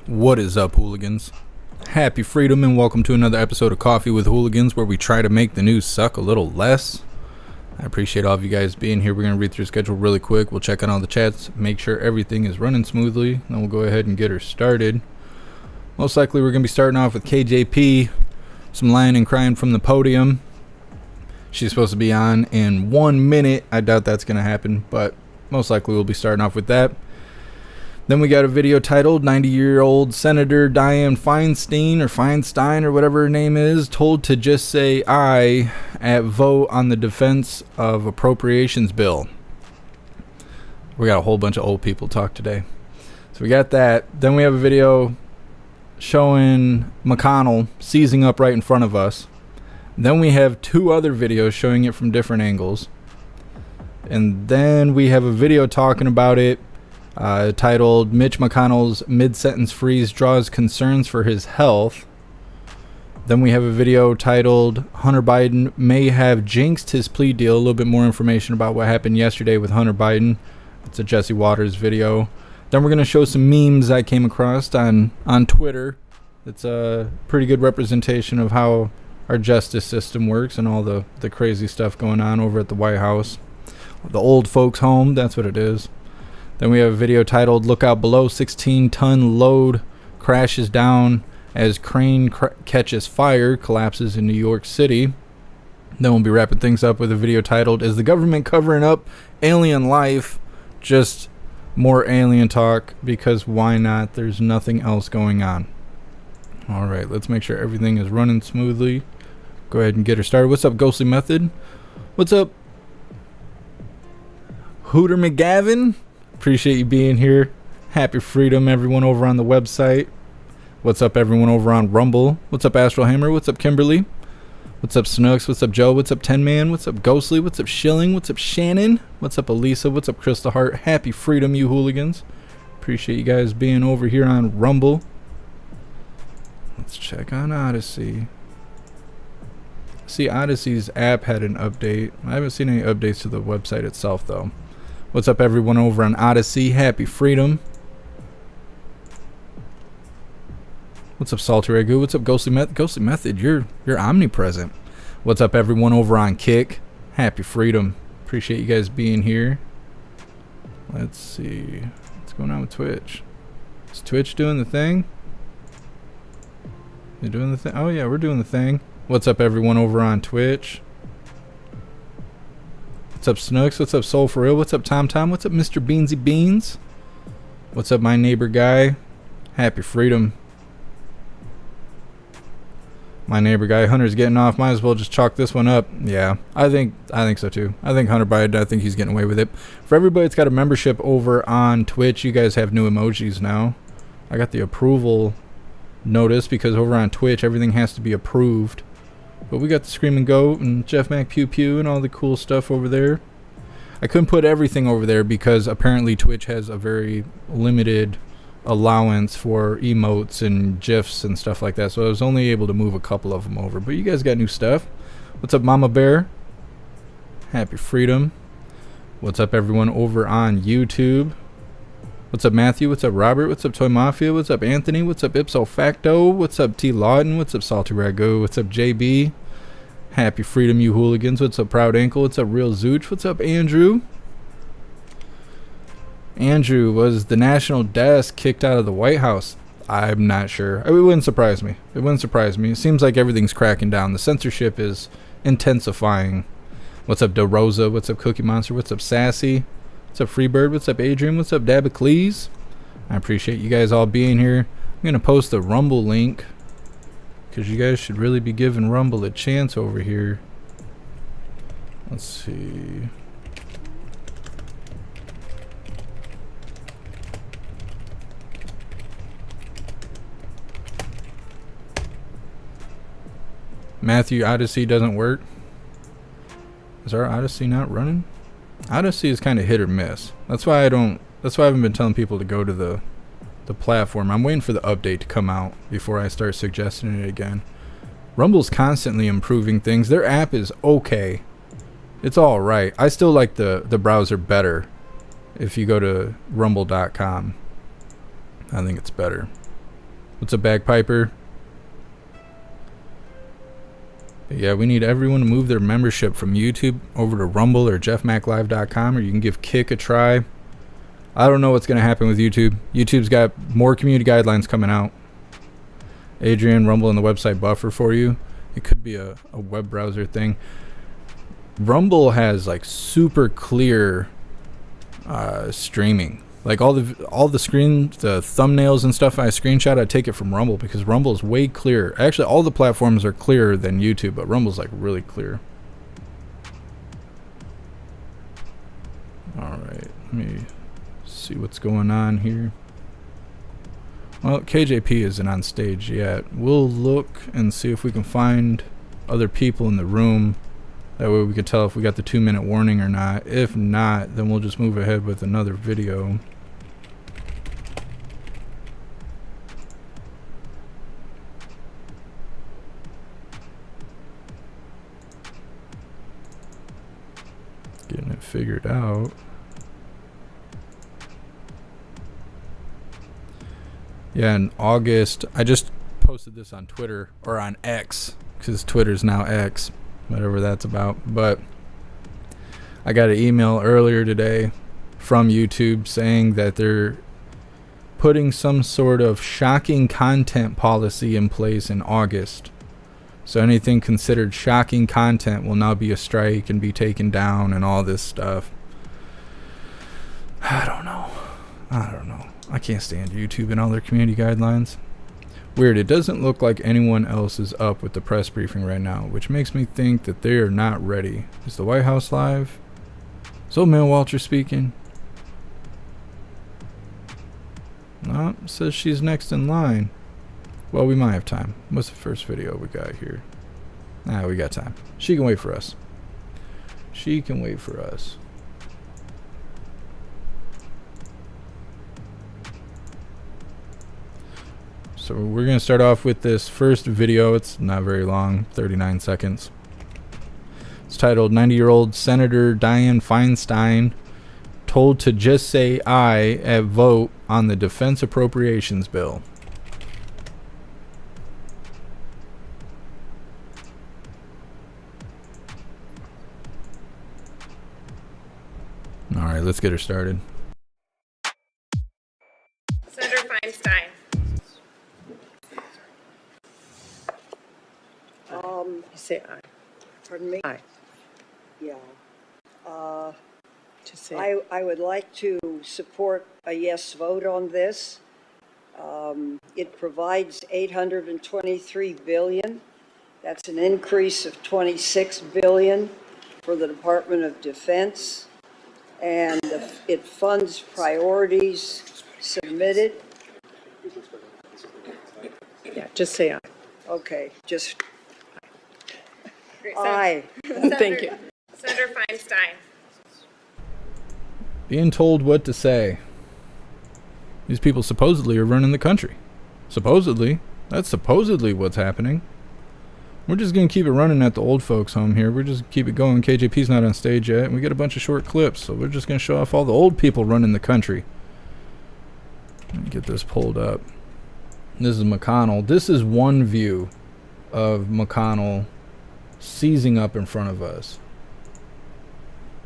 What is up, hooligans? Happy freedom and welcome to another episode of Coffee with Hooligans, where we try to make the news suck a little less. I appreciate all of you guys being here. We're going to read through the schedule really quick. We'll check on all the chats, make sure everything is running smoothly, then we'll go ahead and get her started. Most likely we're going to be starting off with KJP, some lying and crying from the podium. She's supposed to be on in 1 minute. I doubt that's going to happen, but most likely we'll be starting off with that. Then we got a video titled 90-year-old Senator Dianne Feinstein or whatever her name is, told to just say aye at vote on the defense of appropriations bill. We got a whole bunch of old people talk today. So we got that. Then we have a video showing McConnell seizing up right in front of us. Then we have two other videos showing it from different angles. And then we have a video talking about it titled Mitch McConnell's mid-sentence freeze draws concerns for his health. Then we have a video titled Hunter Biden may have jinxed his plea deal. A little bit more information about what happened yesterday with Hunter Biden. It's a Jesse Waters video. Then we're going to show some memes I came across on Twitter. It's a pretty good representation of how our justice system works and all the crazy stuff going on over at the White House. The old folks home, that's what it is. Then we have a video titled Look Out Below, 16-ton load crashes down as crane catches fire, collapses in New York City. Then we'll be wrapping things up with a video titled Is the Government Covering Up Alien Life? Just more alien talk, because why not? There's nothing else going on. Alright, let's make sure everything is running smoothly. Go ahead and get her started. What's up, Ghostly Method? What's up, Hooter McGavin? Appreciate you being here. Happy freedom, everyone over on the website. What's up, everyone over on Rumble? What's up, Astral Hammer? What's up, Kimberly? What's up, Snooks? What's up, Joe? What's up, Ten Man? What's up, Ghostly? What's up, Shilling? What's up, Shannon? What's up, Elisa? What's up, Crystal Heart? Happy freedom, you hooligans. Appreciate you guys being over here on Rumble. Let's check on Odyssey. See, Odyssey's app had an update. I haven't seen any updates to the website itself, though. What's up, everyone over on Odyssey? Happy freedom. What's up, Salty Ragu? What's up, Ghostly Method? Ghostly Method, you're omnipresent. What's up, everyone over on Kick? Happy freedom. Appreciate you guys being here. Let's see. What's going on with Twitch? Is Twitch doing the thing? You doing the thing? Oh, yeah, we're doing the thing. What's up, everyone over on Twitch? What's up, Snooks? What's up, Soul For Real? What's up, Tom Tom? What's up, Mr. Beansy Beans? What's up, my neighbor guy? Happy freedom. My neighbor guy. Hunter's getting off. Might as well just chalk this one up. Yeah, I think so too. I think Hunter Biden, I think he's getting away with it. For everybody that's got a membership over on Twitch, you guys have new emojis now. I got the approval notice because over on Twitch, everything has to be approved. But we got the Screaming Goat and Jeff Mac Pew Pew and all the cool stuff over there. I couldn't put everything over there because apparently Twitch has a very limited allowance for emotes and GIFs and stuff like that. So I was only able to move a couple of them over. But you guys got new stuff. What's up, Mama Bear? Happy freedom. What's up, everyone over on YouTube? What's up, Matthew? What's up, Robert? What's up, Toy Mafia? What's up, Anthony? What's up, Ipso Facto? What's up, T. Lawton? What's up, Salty Ragu? What's up, JB? Happy freedom, you hooligans. What's up, Proud Ankle? What's up, Real Zooch? What's up, Andrew? Andrew, was the National Desk kicked out of the White House? I'm not sure. It wouldn't surprise me. It wouldn't surprise me. It seems like everything's cracking down. The censorship is intensifying. What's up, DeRosa? What's up, Cookie Monster? What's up, Sassy? What's up, Freebird? What's up, Adrian? What's up, Dabacles? I appreciate you guys all being here. I'm going to post the Rumble link because you guys should really be giving Rumble a chance over here. Let's see. Matthew, Odyssey doesn't work. Is our Odyssey not running? Odyssey is kind of hit or miss. That's why I haven't been telling people to go to the platform. I'm waiting for the update to come out before I start suggesting it again. Rumble's constantly improving things. Their app is okay. It's all right. I still like the browser better if you go to rumble.com. I think it's better. What's up, Bagpiper? But yeah, we need everyone to move their membership from YouTube over to Rumble or jeffmaclive.com, or you can give Kick a try. I don't know what's going to happen with YouTube. YouTube's got more community guidelines coming out. Adrian, Rumble and the website buffer for you. It could be a web browser thing. Rumble has like super clear streaming. Like all the screen, the thumbnails and stuff I screenshot, I take it from Rumble because Rumble is way clearer. Actually, all the platforms are clearer than YouTube, but Rumble's like really clear. All right, let me see what's going on here. Well, KJP isn't on stage yet. We'll look and see if we can find other people in the room. That way we can tell if we got the 2-minute warning or not. If not, then we'll just move ahead with another video. Getting it figured out. Yeah, in August, I just posted this on Twitter, or on X, because Twitter's now X, whatever that's about. But I got an email earlier today from YouTube saying that they're putting some sort of shocking content policy in place in August. So anything considered shocking content will now be a strike and be taken down and all this stuff. I don't know. I can't stand YouTube and all their community guidelines. Weird, it doesn't look like anyone else is up with the press briefing right now, which makes me think that they are not ready. Is the White House live? Is old man Walter speaking? No, says she's next in line. Well, we might have time. What's the first video we got here? We got time. She can wait for us. She can wait for us. So we're going to start off with this first video. It's not very long, 39 seconds. It's titled 90-year-old Senator Dianne Feinstein told to just say aye at vote on the defense appropriations bill. All right, let's get her started. Senator Feinstein. Say aye. Pardon me? Aye. Yeah. Just say I would like to support a yes vote on this. It provides $823 billion. That's an increase of $26 billion for the Department of Defense. And it funds priorities submitted. yeah. Just say aye. Okay, just Great. aye. Thank you. Senator Feinstein. Being told what to say. These people supposedly are running the country. Supposedly. That's supposedly what's happening. We're just going to keep it running at the old folks home here. We're just keep it going. KJP's not on stage yet. And we get a bunch of short clips. So we're just going to show off all the old people running the country. Let me get this pulled up. This is McConnell. This is one view of McConnell seizing up in front of us.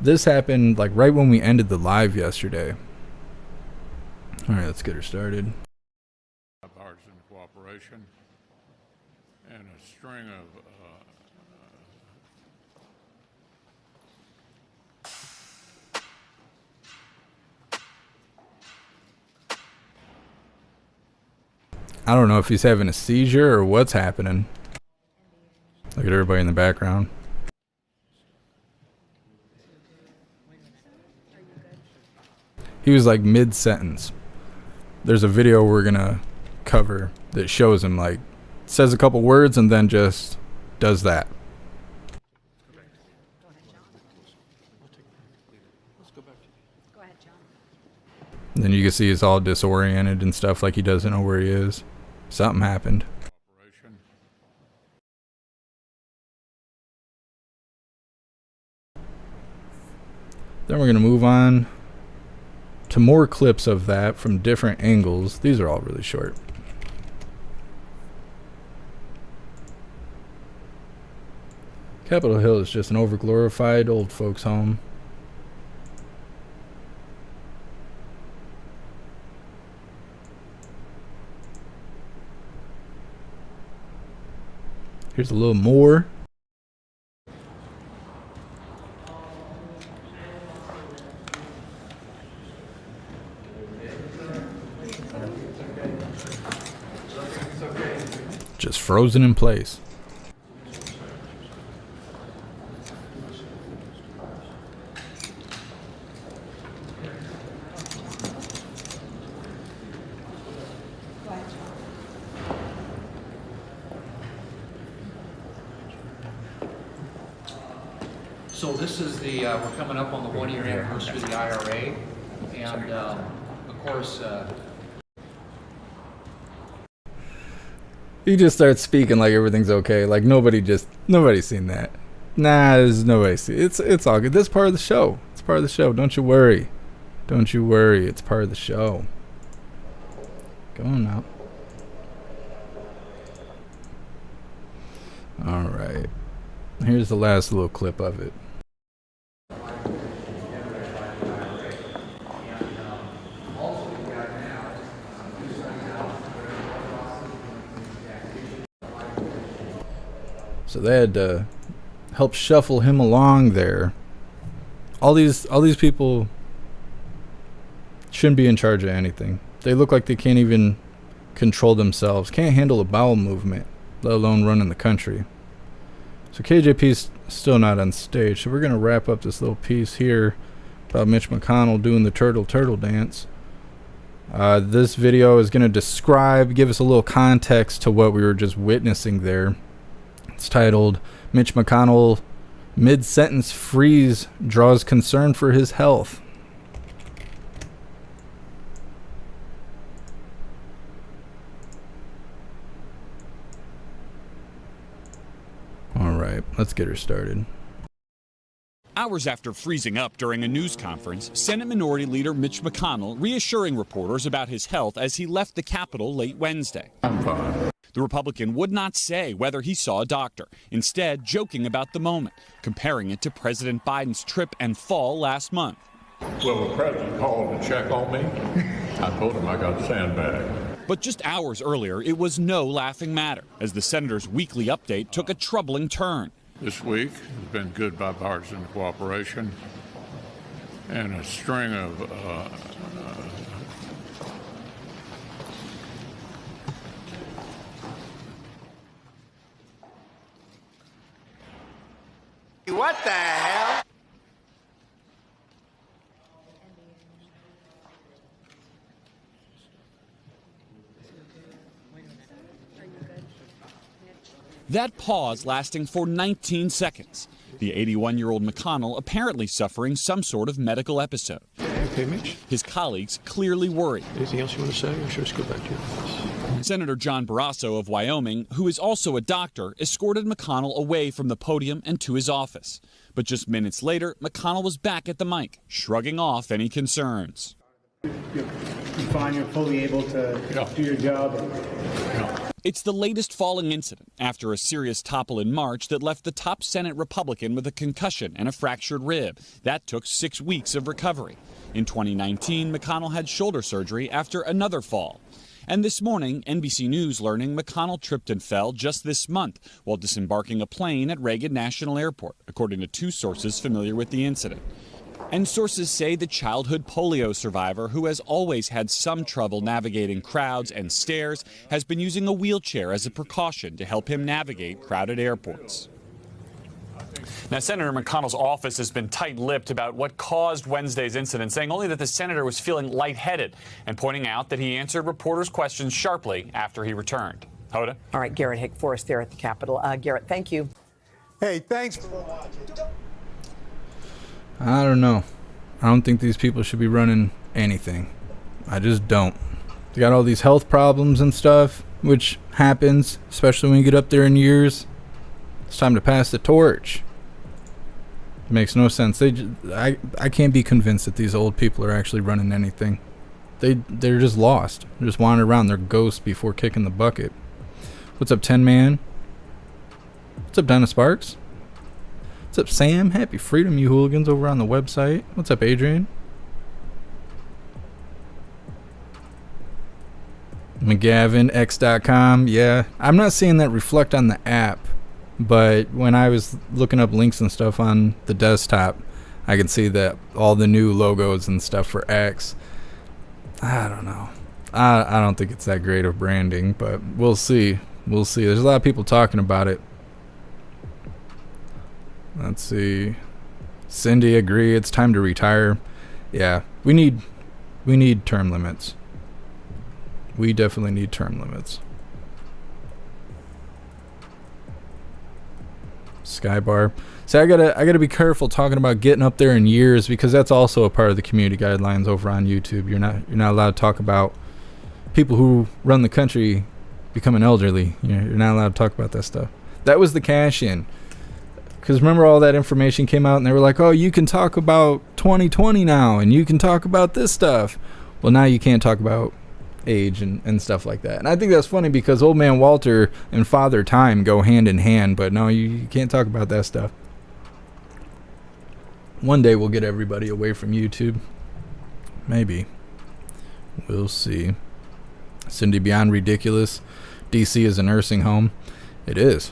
This happened like right when we ended the live yesterday. All right, let's get her started. Bipartisan cooperation and a string of I don't know if he's having a seizure or what's happening. Look at everybody in the background. He was like mid-sentence. There's a video we're gonna cover that shows him like says a couple words and then just does that. And then you can see he's all disoriented and stuff, like he doesn't know where he is. Something happened. cooperation. Then we're gonna move on to more clips of that from different angles. These are all really short. Capitol Hill is just an overglorified old folks' home. Here's a little more. Just frozen in place. So this is the, we're coming up on the 1-year anniversary of the IRA, and of course, He just starts speaking like everything's okay. Like nobody's seen that. Nah, there's nobody see. It's all good. This is part of the show. It's part of the show. Don't you worry. Don't you worry. It's part of the show. Go on now. All right. Here's the last little clip of it. So they had to help shuffle him along there. All these people shouldn't be in charge of anything. They look like they can't even control themselves, can't handle a bowel movement, let alone running the country. So KJP's still not on stage, so we're going to wrap up this little piece here about Mitch McConnell doing the turtle dance. This video is going to give us a little context to what we were just witnessing there. It's titled, Mitch McConnell Mid-Sentence Freeze Draws Concern for His Health. All right, let's get her started. Hours after freezing up during a news conference, Senate Minority Leader Mitch McConnell reassuring reporters about his health as he left the Capitol late Wednesday. I'm fine. The Republican would not say whether he saw a doctor, instead joking about the moment, comparing it to President Biden's trip and fall last month. Well, the president called to check on me. I told him I got sandbagged. But just hours earlier, it was no laughing matter, as the senator's weekly update took a troubling turn. This week has been good bipartisan cooperation and a string of What the hell? That pause lasting for 19 seconds. The 81-year-old McConnell apparently suffering some sort of medical episode. Okay, Mitch. His colleagues clearly worried. Anything else you want to say, or should I just go back to your office? Senator John Barrasso of Wyoming, who is also a doctor, escorted McConnell away from the podium and to his office. But just minutes later, McConnell was back at the mic, shrugging off any concerns. You find you're fully able to do your job? It's the latest falling incident after a serious topple in March that left the top Senate Republican with a concussion and a fractured rib. That took 6 weeks of recovery. In 2019, McConnell had shoulder surgery after another fall. And this morning, NBC News learning McConnell tripped and fell just this month while disembarking a plane at Reagan National Airport, according to 2 sources familiar with the incident. And sources say the childhood polio survivor, who has always had some trouble navigating crowds and stairs, has been using a wheelchair as a precaution to help him navigate crowded airports. Now, Senator McConnell's office has been tight-lipped about what caused Wednesday's incident, saying only that the senator was feeling lightheaded and pointing out that he answered reporters' questions sharply after he returned. Hoda? All right, Garrett Hick for us there at the Capitol. Garrett, thank you. Hey, thanks for watching. I don't know. I don't think these people should be running anything. I just don't. They got all these health problems and stuff, which happens, especially when you get up there in years. It's time to pass the torch. It makes no sense. I can't be convinced that these old people are actually running anything. They're just lost. They're just wandering around. They're ghosts before kicking the bucket. What's up, 10 Man? What's up, Donna Sparks? What's up, Sam? Happy freedom, you hooligans, over on the website. What's up, Adrian? McGavinx.com. Yeah, I'm not seeing that reflect on the app, but when I was looking up links and stuff on the desktop, I can see that all the new logos and stuff for X. I don't know. I don't think it's that great of branding, but we'll see. We'll see. There's a lot of people talking about it. Let's see. Cindy, agree. It's time to retire. Yeah, we need term limits. We definitely need term limits. Skybar. See, I gotta be careful talking about getting up there in years, because that's also a part of the community guidelines over on YouTube. You're not allowed to talk about people who run the country becoming elderly. You're not allowed to talk about that stuff. That was the cash in. Because remember, all that information came out and they were like, oh, you can talk about 2020 now and you can talk about this stuff. Well, now you can't talk about age and stuff like that. And I think that's funny, because old man Walter and Father Time go hand in hand, but no, you can't talk about that stuff. One day we'll get everybody away from YouTube. Maybe. We'll see. Cindy, beyond ridiculous. DC is a nursing home. It is.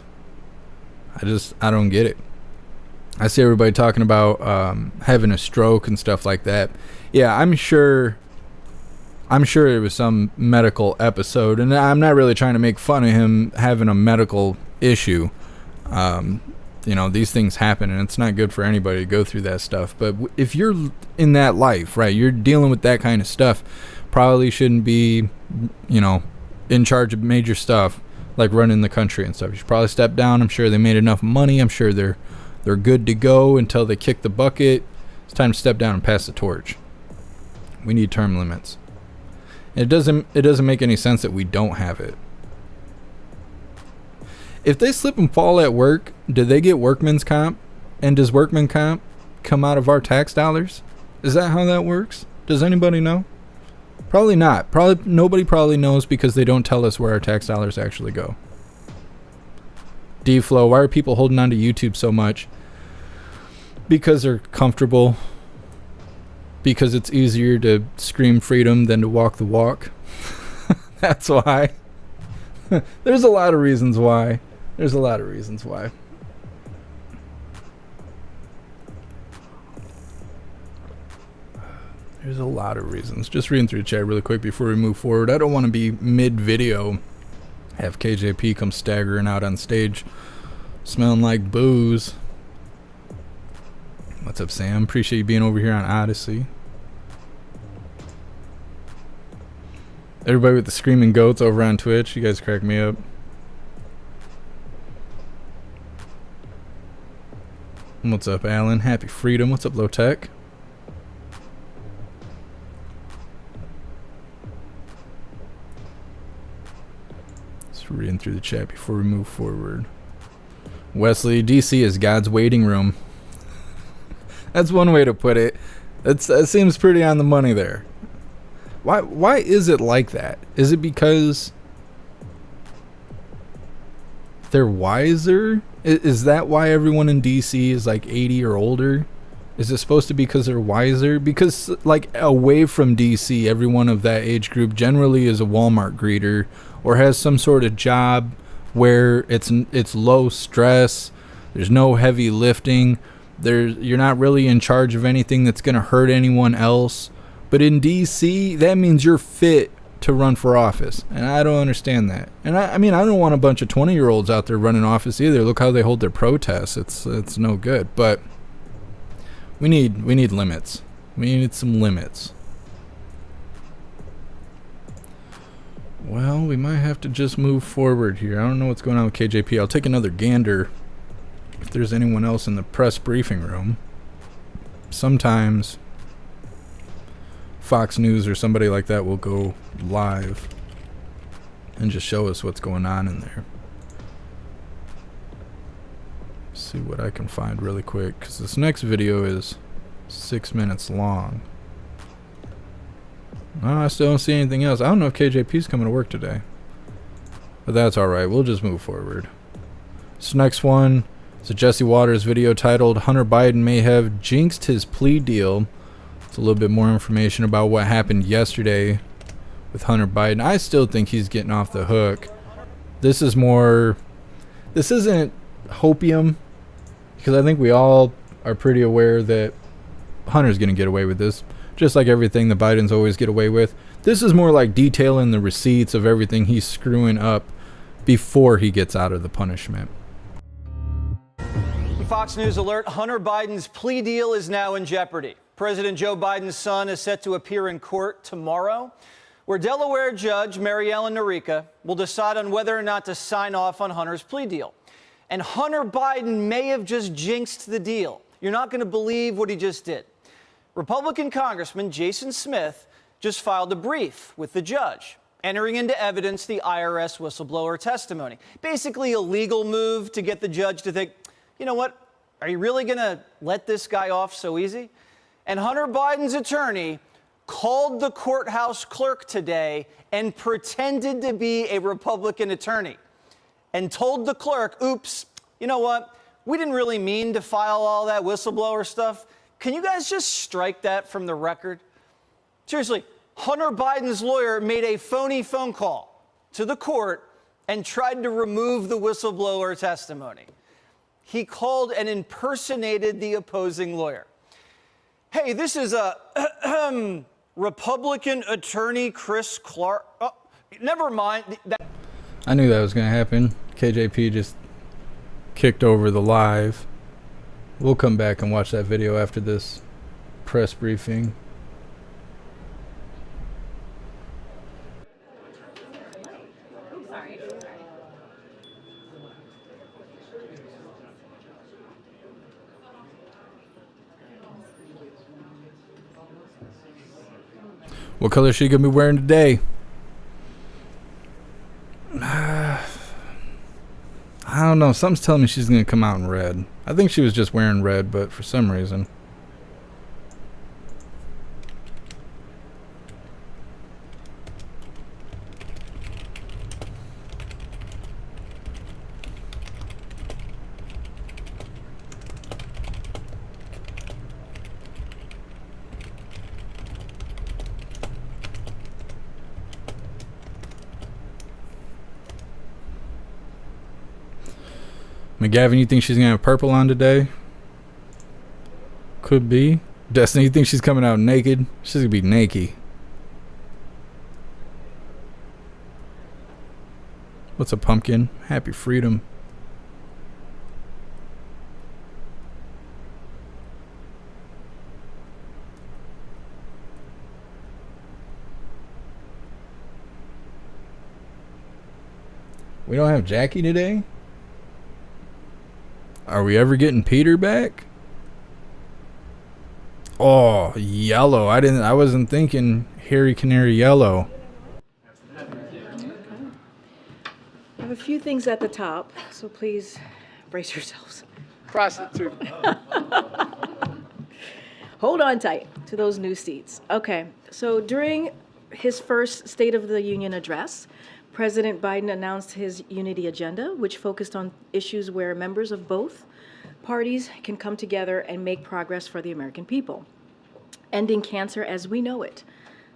I don't get it. I see everybody talking about having a stroke and stuff like that. Yeah, I'm sure it was some medical episode, and I'm not really trying to make fun of him having a medical issue. These things happen, and it's not good for anybody to go through that stuff. But if you're in that life, right, you're dealing with that kind of stuff, probably shouldn't be, in charge of major stuff like running the country and stuff. You should probably step down. I'm sure they made enough money. I'm sure they're good to go until they kick the bucket. It's time to step down and pass the torch. We need term limits. It doesn't make any sense that we don't have it. If they slip and fall at work, do they get workman's comp? And does workman comp come out of our tax dollars? Is that how that works? Does anybody know? Probably not. Nobody probably knows, because they don't tell us where our tax dollars actually go. D-Flow, why are people holding on to YouTube so much? Because they're comfortable. Because it's easier to scream freedom than to walk the walk. That's why. There's a lot of reasons why. There's a lot of reasons. Just reading through the chat really quick before we move forward. I don't want to be mid-video, have KJP come staggering out on stage smelling like booze. What's up, Sam? Appreciate you being over here on Odyssey. Everybody with the screaming goats over on Twitch, you guys crack me up. What's up, Alan? Happy freedom. What's up, Low Tech? Just reading through the chat before we move forward. Wesley, DC is God's waiting room. That's one way to put it. That seems pretty on the money there. Why is it like that? Is it because they're wiser? Is that why everyone in DC is like 80 or older? Is it supposed to be because they're wiser? Because like away from DC, everyone of that age group generally is a Walmart greeter or has some sort of job where it's low stress. There's no heavy lifting. You're not really in charge of anything that's going to hurt anyone else. But in DC, that means you're fit to run for office. And I don't understand that. And I mean, I don't want a bunch of 20-year-olds out there running office either. Look how they hold their protests. It's no good. But we need limits. We need some limits. Well, we might have to just move forward here. I don't know what's going on with KJP. I'll take another gander if there's anyone else in the press briefing room. Sometimes Fox News or somebody like that will go live and just show us what's going on in there. See what I can find really quick, because this next video is 6 minutes long. No, I still don't see anything else. I don't know if KJP's coming to work today, but that's alright. We'll just move forward. This next one, It's a Jesse Waters video titled Hunter Biden May Have Jinxed His Plea Deal. It's a little bit more information about what happened yesterday with Hunter Biden. I still think he's getting off the hook. This isn't hopium, because I think we all are pretty aware that Hunter's going to get away with this, just like everything the Bidens always get away with. This is more like detailing the receipts of everything he's screwing up before he gets out of the punishment. Fox News alert, Hunter Biden's plea deal is now in jeopardy. President Joe Biden's son is set to appear in court tomorrow, where Delaware Judge Mary Ellen Noreika will decide on whether or not to sign off on Hunter's plea deal. And Hunter Biden may have just jinxed the deal. You're not going to believe what he just did. Republican Congressman Jason Smith just filed a brief with the judge, entering into evidence the IRS whistleblower testimony. Basically a legal move to get the judge to think, you know what, are you really going to let this guy off so easy? And Hunter Biden's attorney called the courthouse clerk today and pretended to be a Republican attorney and told the clerk, oops, you know what, we didn't really mean to file all that whistleblower stuff. Can you guys just strike that from the record? Seriously, Hunter Biden's lawyer made a phony phone call to the court and tried to remove the whistleblower testimony. He called and impersonated the opposing lawyer. Hey, this is a Republican attorney, Chris Clark. Oh, never mind. I knew that was going to happen. KJP just kicked over the live. We'll come back and watch that video after this press briefing. What color is she gonna be wearing today? I don't know. Something's telling me she's gonna come out in red. I think she was just wearing red, but for some reason. McGavin, you think she's gonna have purple on today? Could be. Destiny, you think she's coming out naked? She's gonna be naked. What's a pumpkin? Happy freedom. We don't have Jacqui today? Are we ever getting Peter back? Oh, yellow. I wasn't thinking Harry Canary yellow. I have a few things at the top, so please brace yourselves. Prostitute. Hold on tight to those new seats. Okay, so during his first State of the Union address, President Biden announced his unity agenda, which focused on issues where members of both parties can come together and make progress for the American people. Ending cancer as we know it,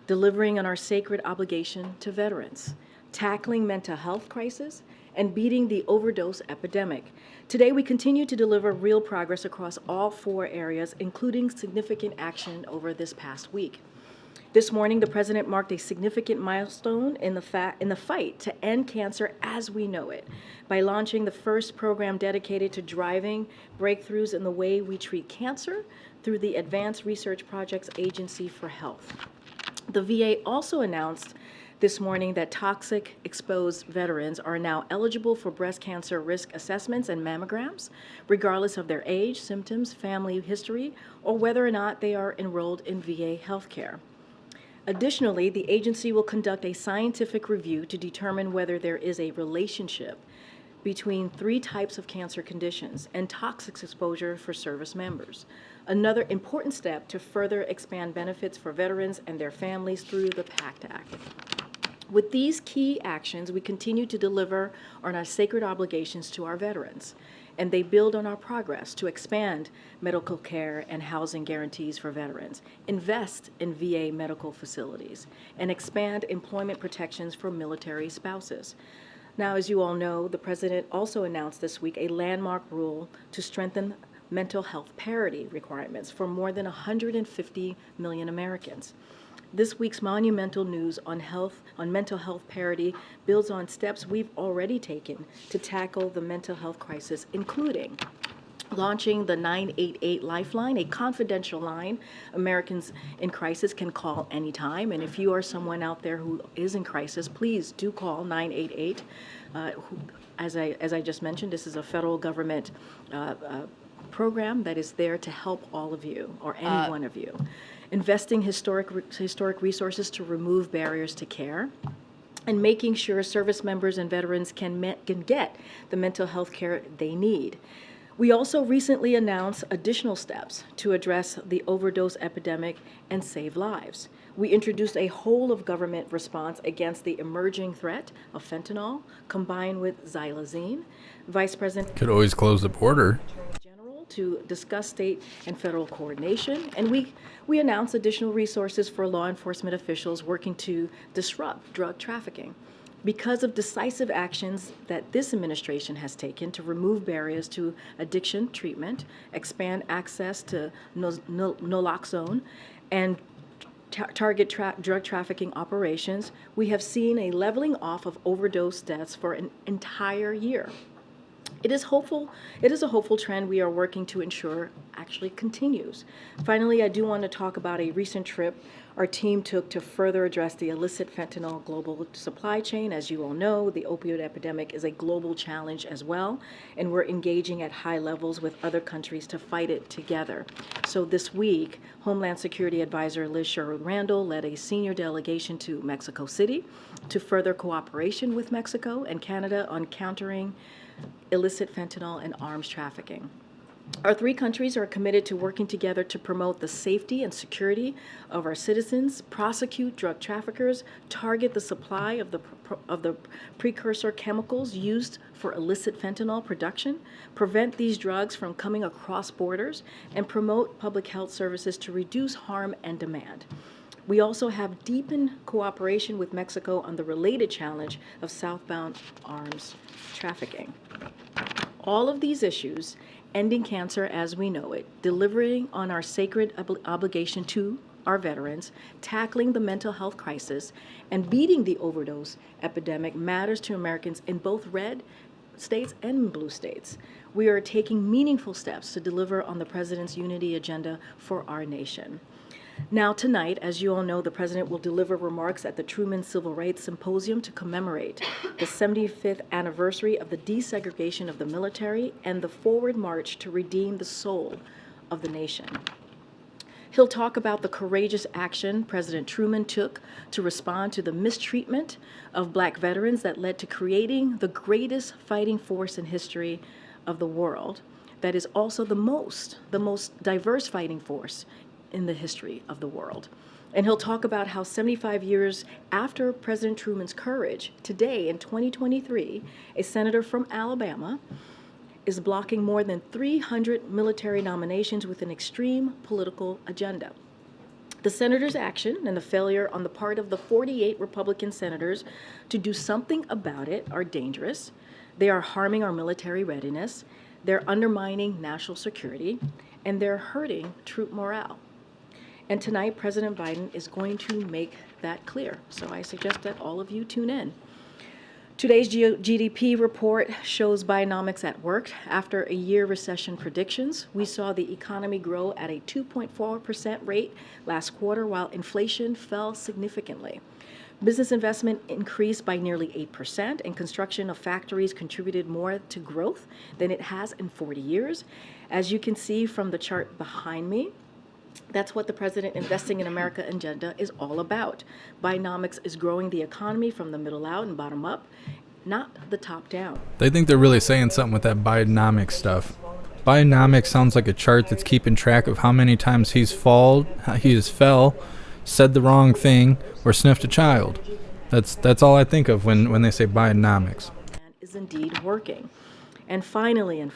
delivering on our sacred obligation to veterans, tackling mental health crisis, and beating the overdose epidemic. Today, we continue to deliver real progress across all four areas, including significant action over this past week. This morning, the president marked a significant milestone in the fight to end cancer as we know it by launching the first program dedicated to driving breakthroughs in the way we treat cancer through the Advanced Research Projects Agency for Health. The VA also announced this morning that toxic exposed veterans are now eligible for breast cancer risk assessments and mammograms, regardless of their age, symptoms, family history, or whether or not they are enrolled in VA healthcare. Additionally, the agency will conduct a scientific review to determine whether there is a relationship between 3 types of cancer conditions and toxic exposure for service members. Another important step to further expand benefits for veterans and their families through the PACT Act. With these key actions, we continue to deliver on our sacred obligations to our veterans. and they build on our progress to expand medical care and housing guarantees for veterans, invest in VA medical facilities, and expand employment protections for military spouses. Now, as you all know, the President also announced this week a landmark rule to strengthen mental health parity requirements for more than 150 million Americans. This week's monumental news on mental health parity builds on steps we've already taken to tackle the mental health crisis, including launching the 988 Lifeline, a confidential line Americans in crisis can call anytime. And if you are someone out there who is in crisis, please do call 988. As I just mentioned, this is a federal government program that is there to help all of you, or any one of you. Investing historic resources to remove barriers to care, and making sure service members and veterans can get the mental health care they need. We also recently announced additional steps to address the overdose epidemic and save lives. We introduced a whole of government response against the emerging threat of fentanyl combined with xylazine. Vice President could always close the border to discuss state and federal coordination, and we announced additional resources for law enforcement officials working to disrupt drug trafficking. Because of decisive actions that this administration has taken to remove barriers to addiction treatment, expand access to naloxone, and target drug trafficking operations, we have seen a leveling off of overdose deaths for an entire year. It is a hopeful trend we are working to ensure actually continues. Finally, I do want to talk about a recent trip our team took to further address the illicit fentanyl global supply chain. As you all know, the opioid epidemic is a global challenge as well, and we're engaging at high levels with other countries to fight it together. So this week, Homeland Security Advisor Liz Sherwood-Randall led a senior delegation to Mexico City to further cooperation with Mexico and Canada on countering illicit fentanyl and arms trafficking. Our three countries are committed to working together to promote the safety and security of our citizens, prosecute drug traffickers, target the supply of the precursor chemicals used for illicit fentanyl production, prevent these drugs from coming across borders, and promote public health services to reduce harm and demand. We also have deepened cooperation with Mexico on the related challenge of southbound arms trafficking. All of these issues, ending cancer as we know it, delivering on our sacred obligation to our veterans, tackling the mental health crisis, and beating the overdose epidemic matters to Americans in both red states and blue states. We are taking meaningful steps to deliver on the President's unity agenda for our nation. Now tonight, as you all know, the President will deliver remarks at the Truman Civil Rights Symposium to commemorate the 75th anniversary of the desegregation of the military and the forward march to redeem the soul of the nation. He'll talk about the courageous action President Truman took to respond to the mistreatment of Black veterans that led to creating the greatest fighting force in history of the world, that is also the most diverse fighting force in the history of the world. And he'll talk about how 75 years after President Truman's courage, today in 2023, a senator from Alabama is blocking more than 300 military nominations with an extreme political agenda. The senator's action and the failure on the part of the 48 Republican senators to do something about it are dangerous. They are harming our military readiness, they're undermining national security, and they're hurting troop morale. And tonight, President Biden is going to make that clear. So I suggest that all of you tune in. Today's GDP report shows Bidenomics at work. After a year recession predictions, we saw the economy grow at a 2.4% rate last quarter, while inflation fell significantly. Business investment increased by nearly 8%, and construction of factories contributed more to growth than it has in 40 years. As you can see from the chart behind me, that's what the President Investing in America agenda is all about. Bidenomics is growing the economy from the middle out and bottom up, not the top down. They think they're really saying something with that Bidenomics stuff. Bidenomics sounds like a chart that's keeping track of how many times he has fell, said the wrong thing, or sniffed a child. That's all I think of when they say Bidenomics. Is indeed working. And finally,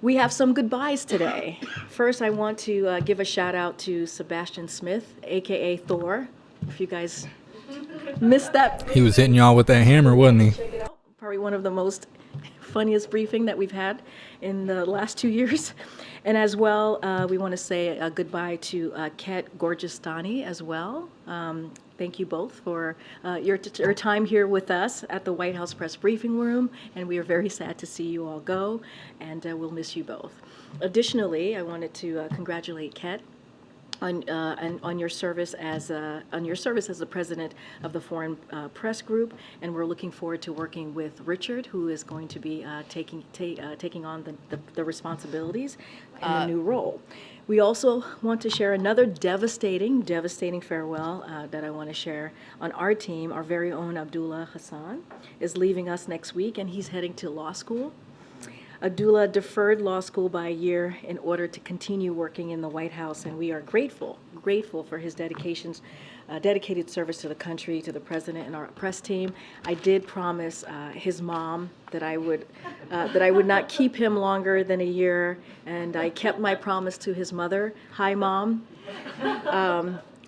we have some goodbyes today. First, I want to give a shout out to Sebastian Smith, AKA Thor. If you guys missed that. He was hitting y'all with that hammer, wasn't he? Check it out. Probably one of the most funniest briefing that we've had in the last 2 years. And as well, we want to say a goodbye to Ket Gorgistani as well. Thank you both for your time here with us at the White House Press Briefing Room, and we are very sad to see you all go, and we'll miss you both. Additionally, I wanted to congratulate Ket on your service as the president of the Foreign Press Group, and we're looking forward to working with Richard, who is going to be taking on the responsibilities in the new role. We also want to share another devastating farewell that I want to share on our team. Our very own Abdullah Hassan is leaving us next week, and he's heading to law school. Abdullah deferred law school by a year in order to continue working in the White House, and we are grateful for his dedicated service to the country, to the president and our press team. I did promise his mom that I would not keep him longer than a year, and I kept my promise to his mother. Hi, Mom.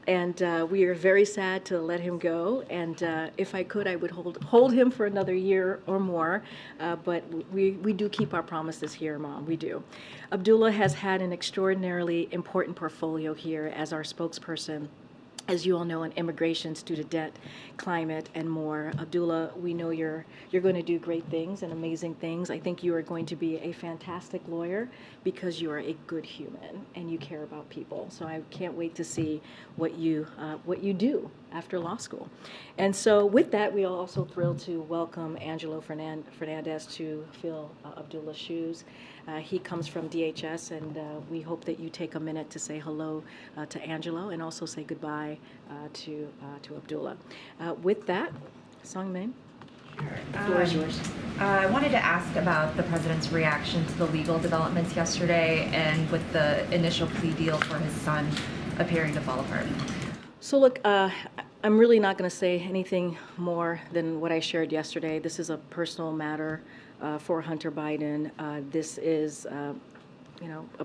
And we are very sad to let him go. And if I could, I would hold him for another year or more. But we do keep our promises here, Mom. We do. Abdullah has had an extraordinarily important portfolio here as our spokesperson, as you all know, on immigration, student debt, climate, and more. Abdullah, we know you're going to do great things and amazing things. I think you are going to be a fantastic lawyer because you are a good human and you care about people. So I can't wait to see what you do after law school. And so with that, we are also thrilled to welcome Angelo Fernandez to fill Abdullah's shoes. He comes from DHS, and we hope that you take a minute to say hello to Angelo and also say goodbye to Abdullah. With that, Song Min, the floor is yours. I wanted to ask about the president's reaction to the legal developments yesterday and with the initial plea deal for his son appearing to fall apart. So look, I'm really not going to say anything more than what I shared yesterday. This is a personal matter for Hunter Biden. This is, a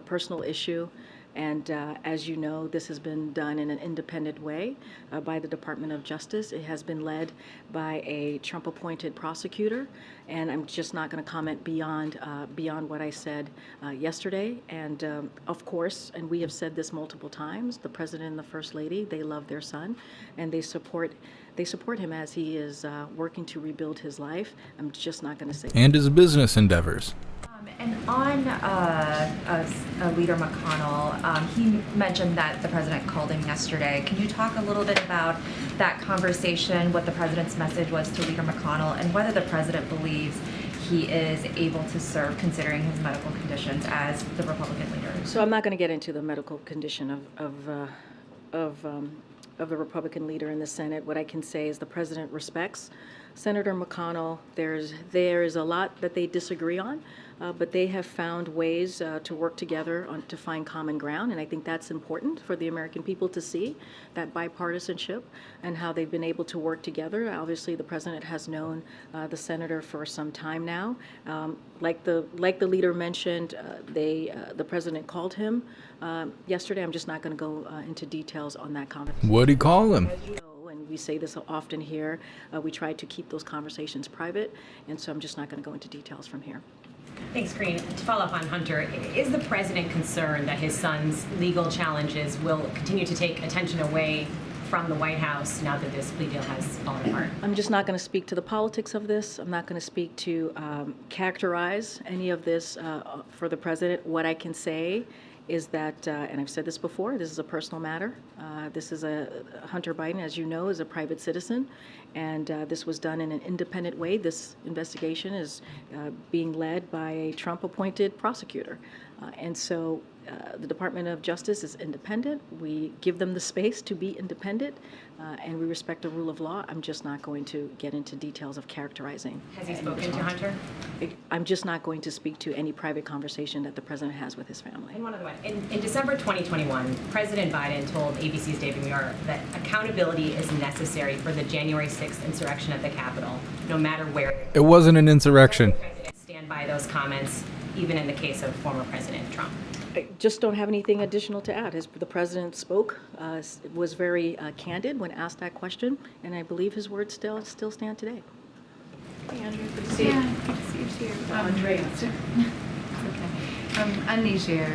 personal issue. And as you know, this has been done in an independent way by the Department of Justice. It has been led by a Trump-appointed prosecutor, and I'm just not going to comment beyond what I said yesterday. And of course, and we have said this multiple times, the president and the first lady, they love their son, and they support him as he is working to rebuild his life. I'm just not going to say. And his business endeavors. And on Leader McConnell, he mentioned that the president called him yesterday. Can you talk a little bit about that conversation, what the president's message was to Leader McConnell, and whether the president believes he is able to serve considering his medical conditions as the Republican leader? So I'm not going to get into the medical condition of the Republican leader in the Senate. What I can say is the president respects Senator McConnell. There is a lot that they disagree on, but they have found ways to work together to find common ground, and I think that's important for the American people to see, that bipartisanship and how they've been able to work together. Obviously, the president has known the senator for some time now. Like the leader mentioned, the president called him yesterday. I'm just not going to go into details on that conversation. What'd he call him? As you know, and we say this often here, we try to keep those conversations private, and so I'm just not going to go into details from here. Thanks, Karine. To follow up on Hunter, is the president concerned that his son's legal challenges will continue to take attention away from the White House now that this plea deal has fallen apart? I'm just not going to speak to the politics of this. I'm not going to speak to characterize any of this for the president. What I can say is that, and I've said this before, this is a personal matter. This is Hunter Biden, as you know, is a private citizen, and this was done in an independent way. This investigation is being led by a Trump-appointed prosecutor. And so the Department of Justice is independent. We give them the space to be independent, and we respect the rule of law. I'm just not going to get into details of characterizing. Has he spoken to Hunter? I'm just not going to speak to any private conversation that the president has with his family. And one other one. In December 2021, President Biden told ABC's David Muir that accountability is necessary for the January 6th insurrection at the Capitol, no matter where. It wasn't an insurrection. Stand by those comments, even in the case of former President Trump. I just don't have anything additional to add. As the president spoke, was very candid when asked that question, and I believe his words still stand today. Hey, Andrea, good to see you. Yeah, good to see you too. Andrea. It's okay. On Niger,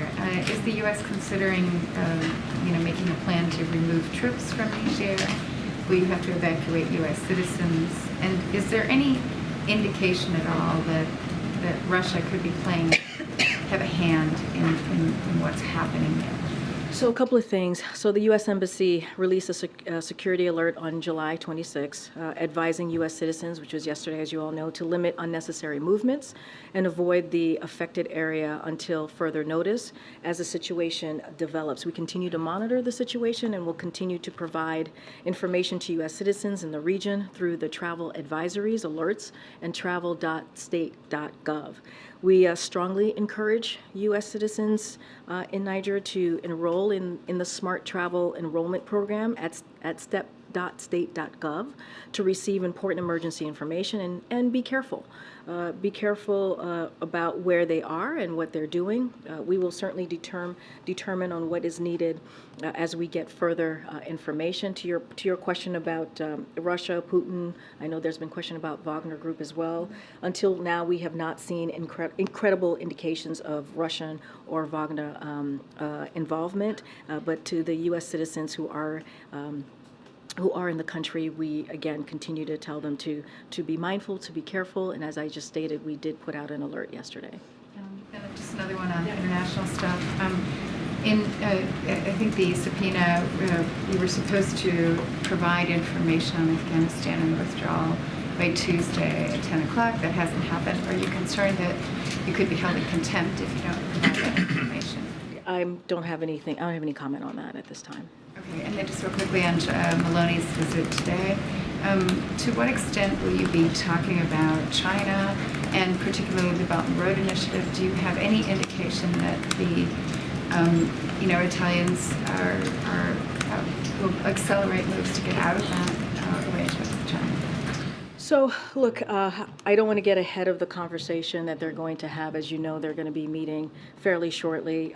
is the U.S. considering, making a plan to remove troops from Niger? Will you have to evacuate U.S. citizens? And is there any indication at all that Russia could be have a hand in what's happening there? So a couple of things. So the U.S. Embassy released a security alert on July 26, advising U.S. citizens, which was yesterday, as you all know, to limit unnecessary movements and avoid the affected area until further notice as the situation develops. We continue to monitor the situation and will continue to provide information to U.S. citizens in the region through the travel advisories, alerts, and travel.state.gov. We strongly encourage U.S. citizens in Niger to enroll in the Smart Travel Enrollment Program at step.state.gov to receive important emergency information and be careful. Be careful about where they are and what they're doing. We will certainly determine on what is needed as we get further information. To your question about Russia, Putin, I know there's been question about Wagner Group as well. Until now, we have not seen incredible indications of Russian or Wagner involvement, but to the U.S. citizens who are in the country, we again continue to tell them to be mindful, to be careful, and as I just stated, we did put out an alert yesterday. And just another one on international stuff. I think the subpoena, we were supposed to provide information on Afghanistan and the withdrawal by Tuesday at 10 o'clock. That hasn't happened. Are you concerned that you could be held in contempt if you don't provide that information? I don't have any comment on that at this time. Okay, and then just real quickly on Maloney's visit today, to what extent will you be talking about China and particularly the Belt and Road Initiative? Do you have any indication that the Italians will accelerate moves to get out of that arrangement with China? So, look, I don't want to get ahead of the conversation that they're going to have. As you know, they're going to be meeting fairly shortly.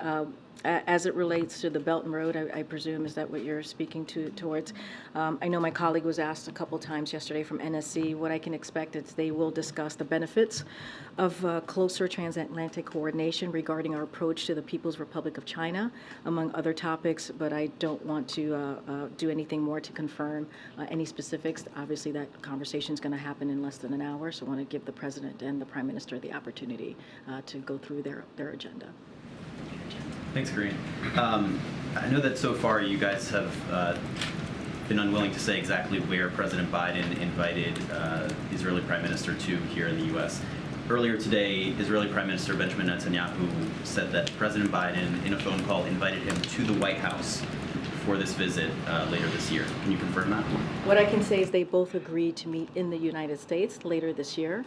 As it relates to the Belt and Road, I presume, is that what you're speaking towards? I know my colleague was asked a couple times yesterday from NSC. What I can expect is they will discuss the benefits of closer transatlantic coordination regarding our approach to the People's Republic of China, among other topics, but I don't want to do anything more to confirm any specifics. Obviously, that conversation is going to happen in less than an hour, so I want to give the President and the Prime Minister the opportunity to go through their agenda. Thanks, Karine. I know that so far you guys have been unwilling to say exactly where President Biden invited the Israeli Prime Minister to here in the U.S. Earlier today, Israeli Prime Minister Benjamin Netanyahu said that President Biden, in a phone call, invited him to the White House for this visit later this year. Can you confirm that? What I can say is they both agreed to meet in the United States later this year.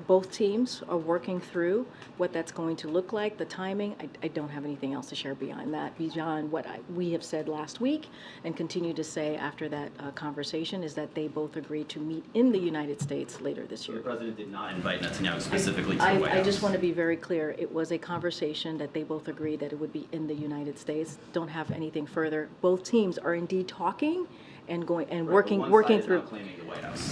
Both teams are working through what that's going to look like, the timing. I don't have anything else to share beyond that, beyond what we have said last week and continue to say after that conversation is that they both agreed to meet in the United States later this year. The President did not invite Netanyahu specifically to the White House. I just want to be very clear. It was a conversation that they both agreed that it would be in the United States. Don't have anything further. Both teams are indeed talking and working through.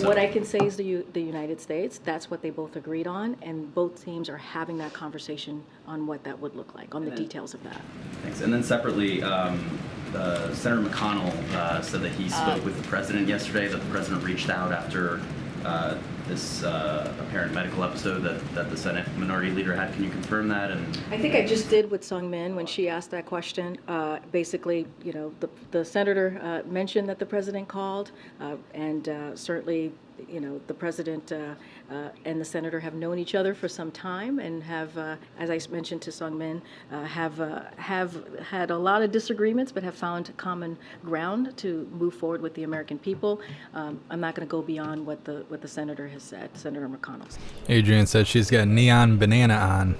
What I can say is the United States. That's what they both agreed on, and both teams are having that conversation on what that would look like, on the details of that. Thanks. And then separately, Senator McConnell said that he spoke with the president yesterday. That the president reached out after this apparent medical episode that the Senate Minority Leader had. Can you confirm that? And I think I just did with Sung Min when she asked that question. Basically, the senator mentioned that the president called, and certainly the president and the senator have known each other for some time and have, as I mentioned to Sung-min, have had a lot of disagreements, but have found common ground to move forward with the American people. I'm not going to go beyond what the senator has said, Senator McConnell. Adrian said she's got neon banana on.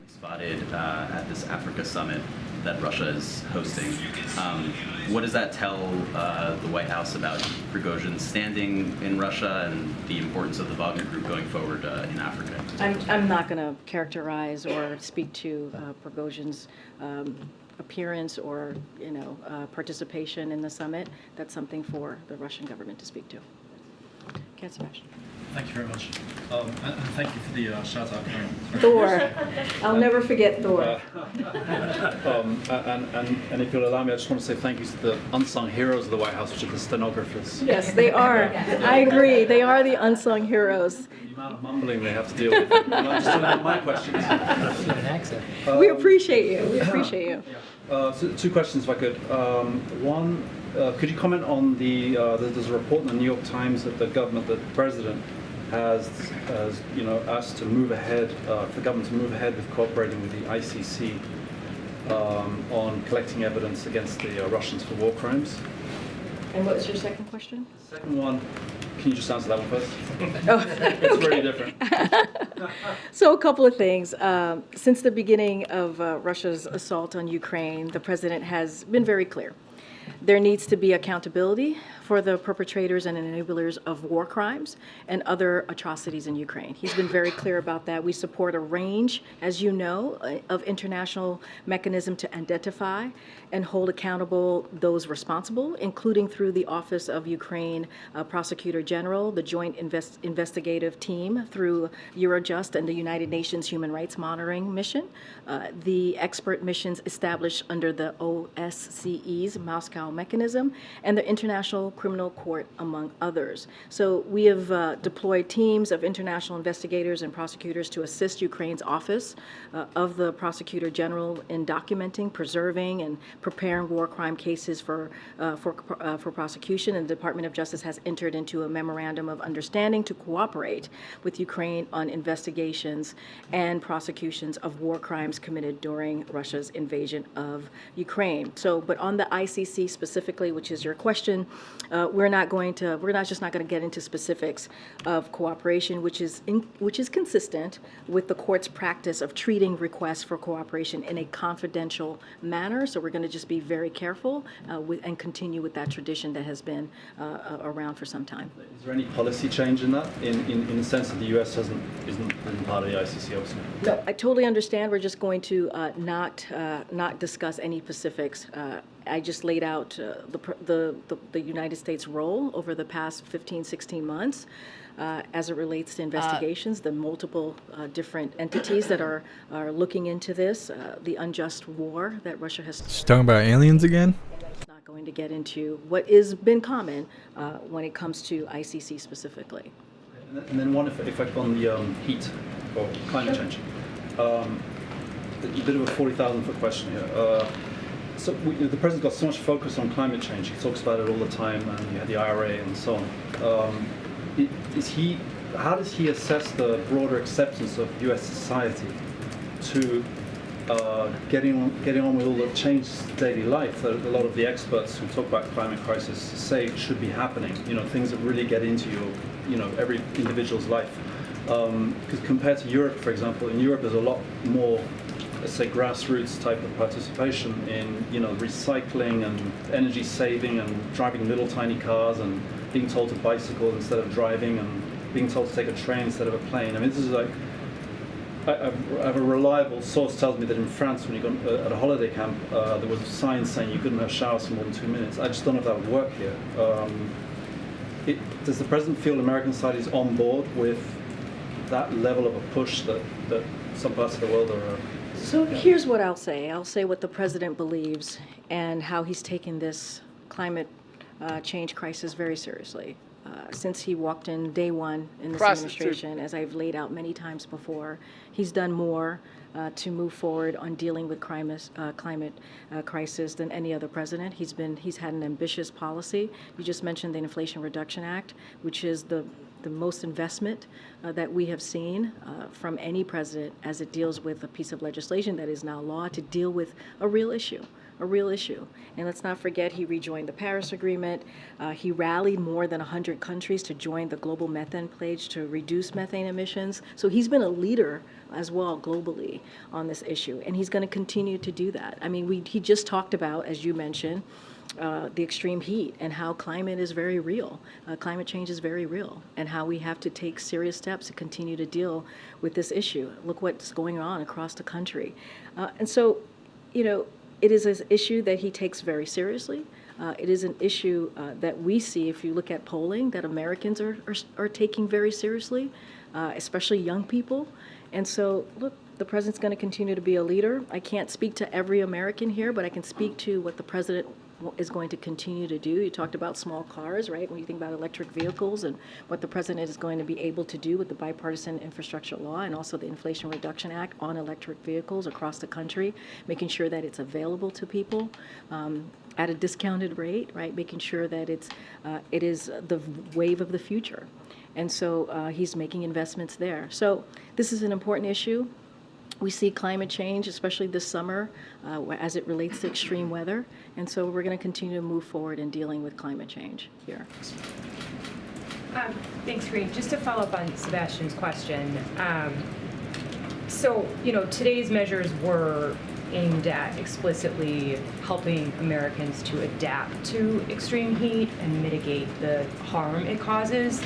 Spotted at this Africa summit that Russia is hosting. What does that tell the White House about Prigozhin's standing in Russia and the importance of the Wagner Group going forward in Africa? I'm not going to characterize or speak to Prigozhin's appearance or participation in the summit. That's something for the Russian government to speak to. Cat Sebastian. Thank you very much. And thank you for the shout out, Karine. Thor. I'll never forget Thor. And if you'll allow me, I just want to say thank you to the unsung heroes of the White House, which are the stenographers. Yes, they are. I agree. They are the unsung heroes. The amount of mumbling they have to deal with. And I'm just going to my questions. We appreciate you. We appreciate you. So two questions, if I could. One, could you comment on there's a report in the New York Times that the president has asked to move ahead, for the government to move ahead with cooperating with the ICC on collecting evidence against the Russians for war crimes. And what was your second question? The second one, can you just answer that one first? Oh, it's really different. So a couple of things. Since the beginning of Russia's assault on Ukraine, the president has been very clear. There needs to be accountability for the perpetrators and enablers of war crimes and other atrocities in Ukraine. He's been very clear about that. We support a range, as you know, of international mechanisms to identify and hold accountable those responsible, including through the Office of Ukraine Prosecutor General, the Joint Investigative Team through Eurojust and the United Nations Human Rights Monitoring Mission, the expert missions established under the OSCE's Moscow mechanism, and the International Criminal Court, among others. So we have deployed teams of international investigators and prosecutors to assist Ukraine's Office of the Prosecutor General in documenting, preserving, and preparing war crime cases for prosecution. And the Department of Justice has entered into a memorandum of understanding to cooperate with Ukraine on investigations and prosecutions of war crimes committed during Russia's invasion of Ukraine. So, but on the ICC specifically, which is your question, we're not just not going to get into specifics of cooperation, which is consistent with the court's practice of treating requests for cooperation in a confidential manner. So we're going to just be very careful and continue with that tradition that has been around for some time. Is there any policy change in that, in the sense that the U.S. isn't part of the ICC, obviously? No, I totally understand. We're just going to not discuss any specifics. I just laid out the United States role over the past 15, 16 months as it relates to investigations, the multiple different entities that are looking into this, the unjust war that Russia has. She's talking about aliens again? Not going to get into what has been common when it comes to ICC specifically. And then one effect on the heat or climate change. A bit of a 40,000-foot question here. So the president got so much focus on climate change. He talks about it all the time, and you had the IRA and so on. How does he assess the broader acceptance of U.S. society to getting on with all the changes to daily life that a lot of the experts who talk about climate crisis say should be happening? Things that really get into every individual's life. Because compared to Europe, for example, in Europe there's a lot more, let's say, grassroots type of participation in recycling and energy saving and driving little tiny cars and being told to bicycle instead of driving and being told to take a train instead of a plane. I mean, this is like, I have a reliable source tells me that in France, when you go at a holiday camp, there was a sign saying you couldn't have showers for more than 2 minutes. I just don't know if that would work here. Does the president feel American society is on board with that level of a push that some parts of the world are? So here's what I'll say. I'll say what the president believes and how he's taken this climate change crisis very seriously. Since he walked in day one in this administration, as I've laid out many times before, he's done more to move forward on dealing with climate crisis than any other president. He's had an ambitious policy. You just mentioned the Inflation Reduction Act, which is the the most investment that we have seen from any president as it deals with a piece of legislation that is now law to deal with a real issue. And let's not forget, he rejoined the Paris Agreement. He rallied more than 100 countries to join the global methane pledge to reduce methane emissions. So he's been a leader as well globally on this issue, and he's going to continue to do that. I mean, he just talked about, as you mentioned, the extreme heat and how climate is very real. Climate change is very real, and how we have to take serious steps to continue to deal with this issue. Look what's going on across the country. And so, it is an issue that he takes very seriously. It is an issue that we see, if you look at polling, that Americans are taking very seriously, especially young people. And so, look, the president's going to continue to be a leader. I can't speak to every American here, but I can speak to what the president is going to continue to do. You talked about small cars, right? When you think about electric vehicles and what the president is going to be able to do with the bipartisan infrastructure law and also the Inflation Reduction Act on electric vehicles across the country, making sure that it's available to people at a discounted rate, right? Making sure that it is the wave of the future. And so he's making investments there. So this is an important issue. We see climate change, especially this summer, as it relates to extreme weather. And so we're going to continue to move forward in dealing with climate change here. Thanks, Karine. Just to follow up on Sebastian's question. So, today's measures were aimed at explicitly helping Americans to adapt to extreme heat and mitigate the harm it causes.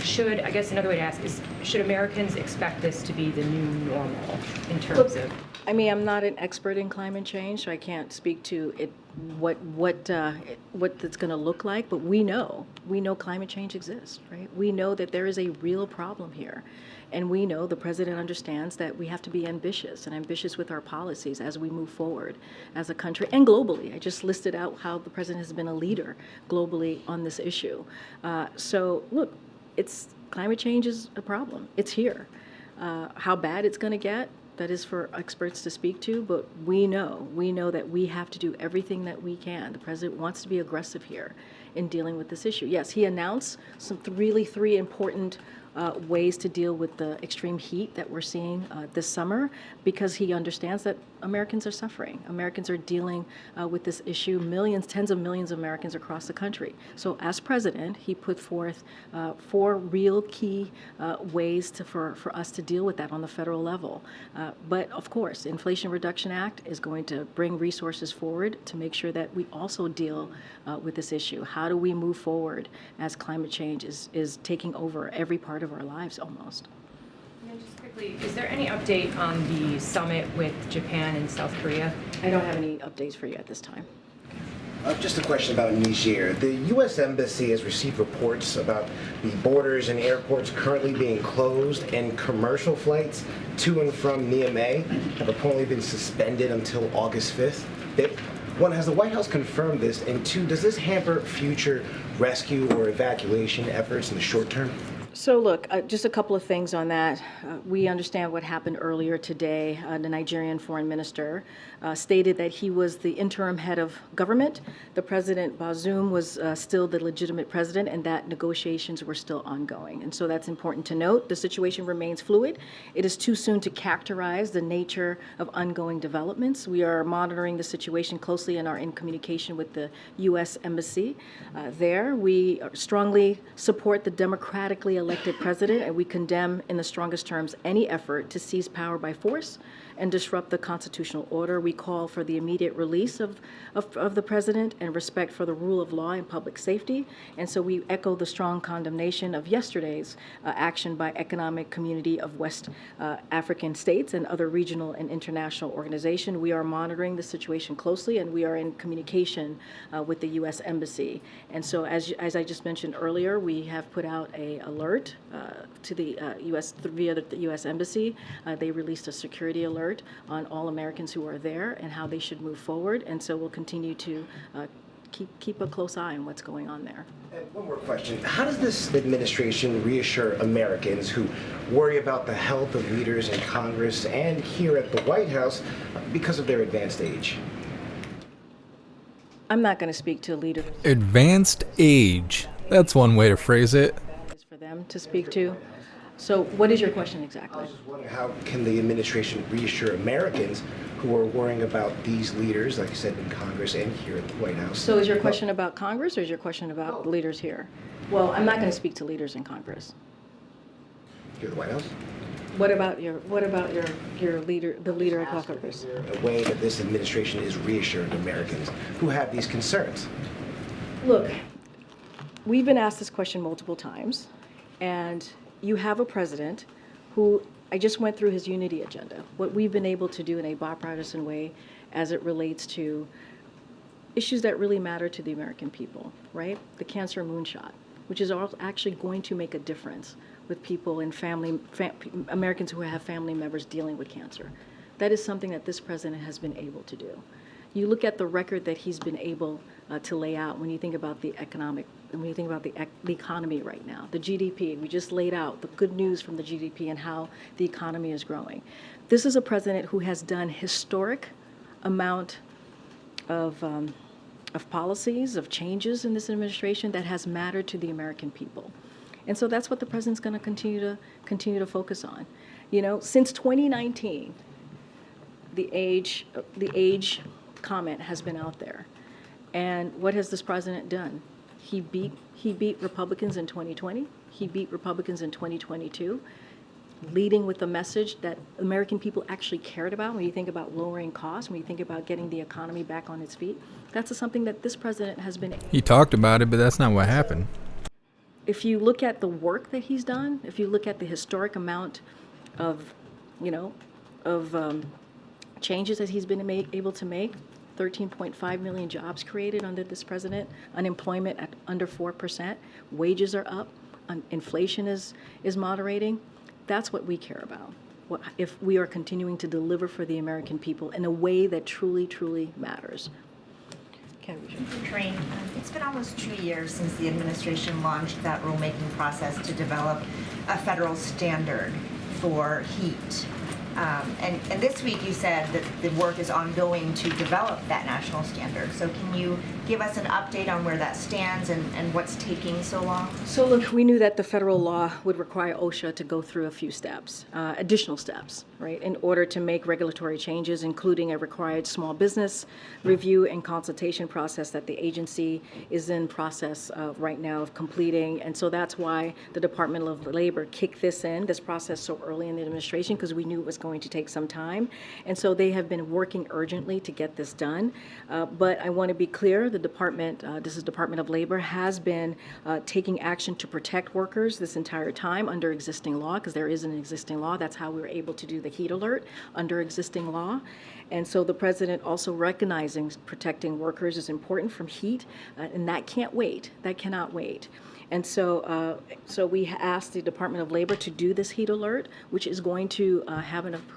I guess another way to ask is, should Americans expect this to be the new normal in terms of? I mean, I'm not an expert in climate change, so I can't speak to it, what it's going to look like. But we know climate change exists, right? We know that there is a real problem here, and we know the president understands that we have to be ambitious with our policies as we move forward as a country and globally. I just listed out how the president has been a leader globally on this issue. So look. Climate change is a problem. It's here. How bad it's going to get, that is for experts to speak to, but we know that we have to do everything that we can. The president wants to be aggressive here in dealing with this issue. Yes, he announced three important ways to deal with the extreme heat that we're seeing this summer, because he understands that Americans are suffering. Americans are dealing with this issue, tens of millions of Americans across the country. So as president, he put forth 4 real key ways for us to deal with that on the federal level. But of course, Inflation Reduction Act is going to bring resources forward to make sure that we also deal with this issue. How do we move forward as climate change is taking over every part of our lives almost? And just quickly, is there any update on the summit with Japan and South Korea? I don't have any updates for you at this time. Just a question about Niger. The U.S. Embassy has received reports about the borders and airports currently being closed, and commercial flights to and from Niamey have apparently been suspended until August 5th. One, has the White House confirmed this? And 2, does this hamper future rescue or evacuation efforts in the short term? So look, just a couple of things on that. We understand what happened earlier today. The Nigerian foreign minister stated that he was the interim head of government. The President Bazoum was still the legitimate president, and that negotiations were still ongoing. And so that's important to note. The situation remains fluid. It is too soon to characterize the nature of ongoing developments. We are monitoring the situation closely and are in communication with the U.S. Embassy there. We strongly support the democratically elected president, and we condemn in the strongest terms any effort to seize power by force and disrupt the constitutional order. We call for the immediate release of the president and respect for the rule of law and public safety. And so we echo the strong condemnation of yesterday's action by Economic Community of West African States and other regional and international organizations. We are monitoring the situation closely, and we are in communication with the U.S. Embassy. And so as I just mentioned earlier, we have put out an alert to the U.S. via the U.S. Embassy. They released a security alert on all Americans who are there and how they should move forward. And so we'll continue to keep a close eye on what's going on there. And one more question. How does this administration reassure Americans who worry about the health of leaders in Congress and here at the White House because of their advanced age? I'm not going to speak to leaders. Advanced age. That's one way to phrase it. them to speak to. So what is your question exactly? I was just wondering, how can the administration reassure Americans who are worrying about these leaders, like you said, in Congress and here at the White House? So is your question about Congress or is your question about leaders here? Well, I'm not going to speak to leaders in Congress. Here at the White House? What about your leader, the leader of Congress? A way that this administration is reassuring Americans who have these concerns. Look, we've been asked this question multiple times, and you have a president who, I just went through his unity agenda, what we've been able to do in a bipartisan way as it relates to issues that really matter to the American people, right? The cancer moonshot, which is actually going to make a difference with people and Americans who have family members dealing with cancer. That is something that this president has been able to do. You look at the record that he's been able to lay out when you think about the economy right now, the GDP. We just laid out the good news from the GDP and how the economy is growing. This is a president who has done historic amount of policies, of changes in this administration that has mattered to the American people. And so that's what the president's going to continue to focus on. You know, since 2019, the age comment has been out there. And what has this president done? He beat Republicans in 2020. He beat Republicans in 2022, leading with the message that American people actually cared about. When you think about lowering costs, when you think about getting the economy back on its feet, that's something that this president has been. He talked about it, but that's not what happened. If you look at the work that he's done, if you look at the historic amount of, changes that he's been able to make, 13.5 million jobs created under this president, unemployment at under 4%, wages are up, inflation is moderating. That's what we care about. If we are continuing to deliver for the American people in a way that truly, truly matters. Karine, it's been almost 2 years since the administration launched that rulemaking process to develop a federal standard for heat. And this week you said that the work is ongoing to develop that national standard. So can you give us an update on where that stands and what's taking so long? So look, we knew that the federal law would require OSHA to go through a few steps, additional steps, right, in order to make regulatory changes, including a required small business review and consultation process that the agency is in process right now of completing. And so that's why the Department of Labor kicked this process so early in the administration, because we knew it was going to take some time. And so they have been working urgently to get this done. But I want to be clear, the department, this is Department of Labor, has been taking action to protect workers this entire time under existing law, because there is an existing law. That's how we were able to do the heat alert under existing law. And so the president also recognizing protecting workers is important from heat, and that can't wait. That cannot wait. And so, we asked the Department of Labor to do this heat alert, which is going to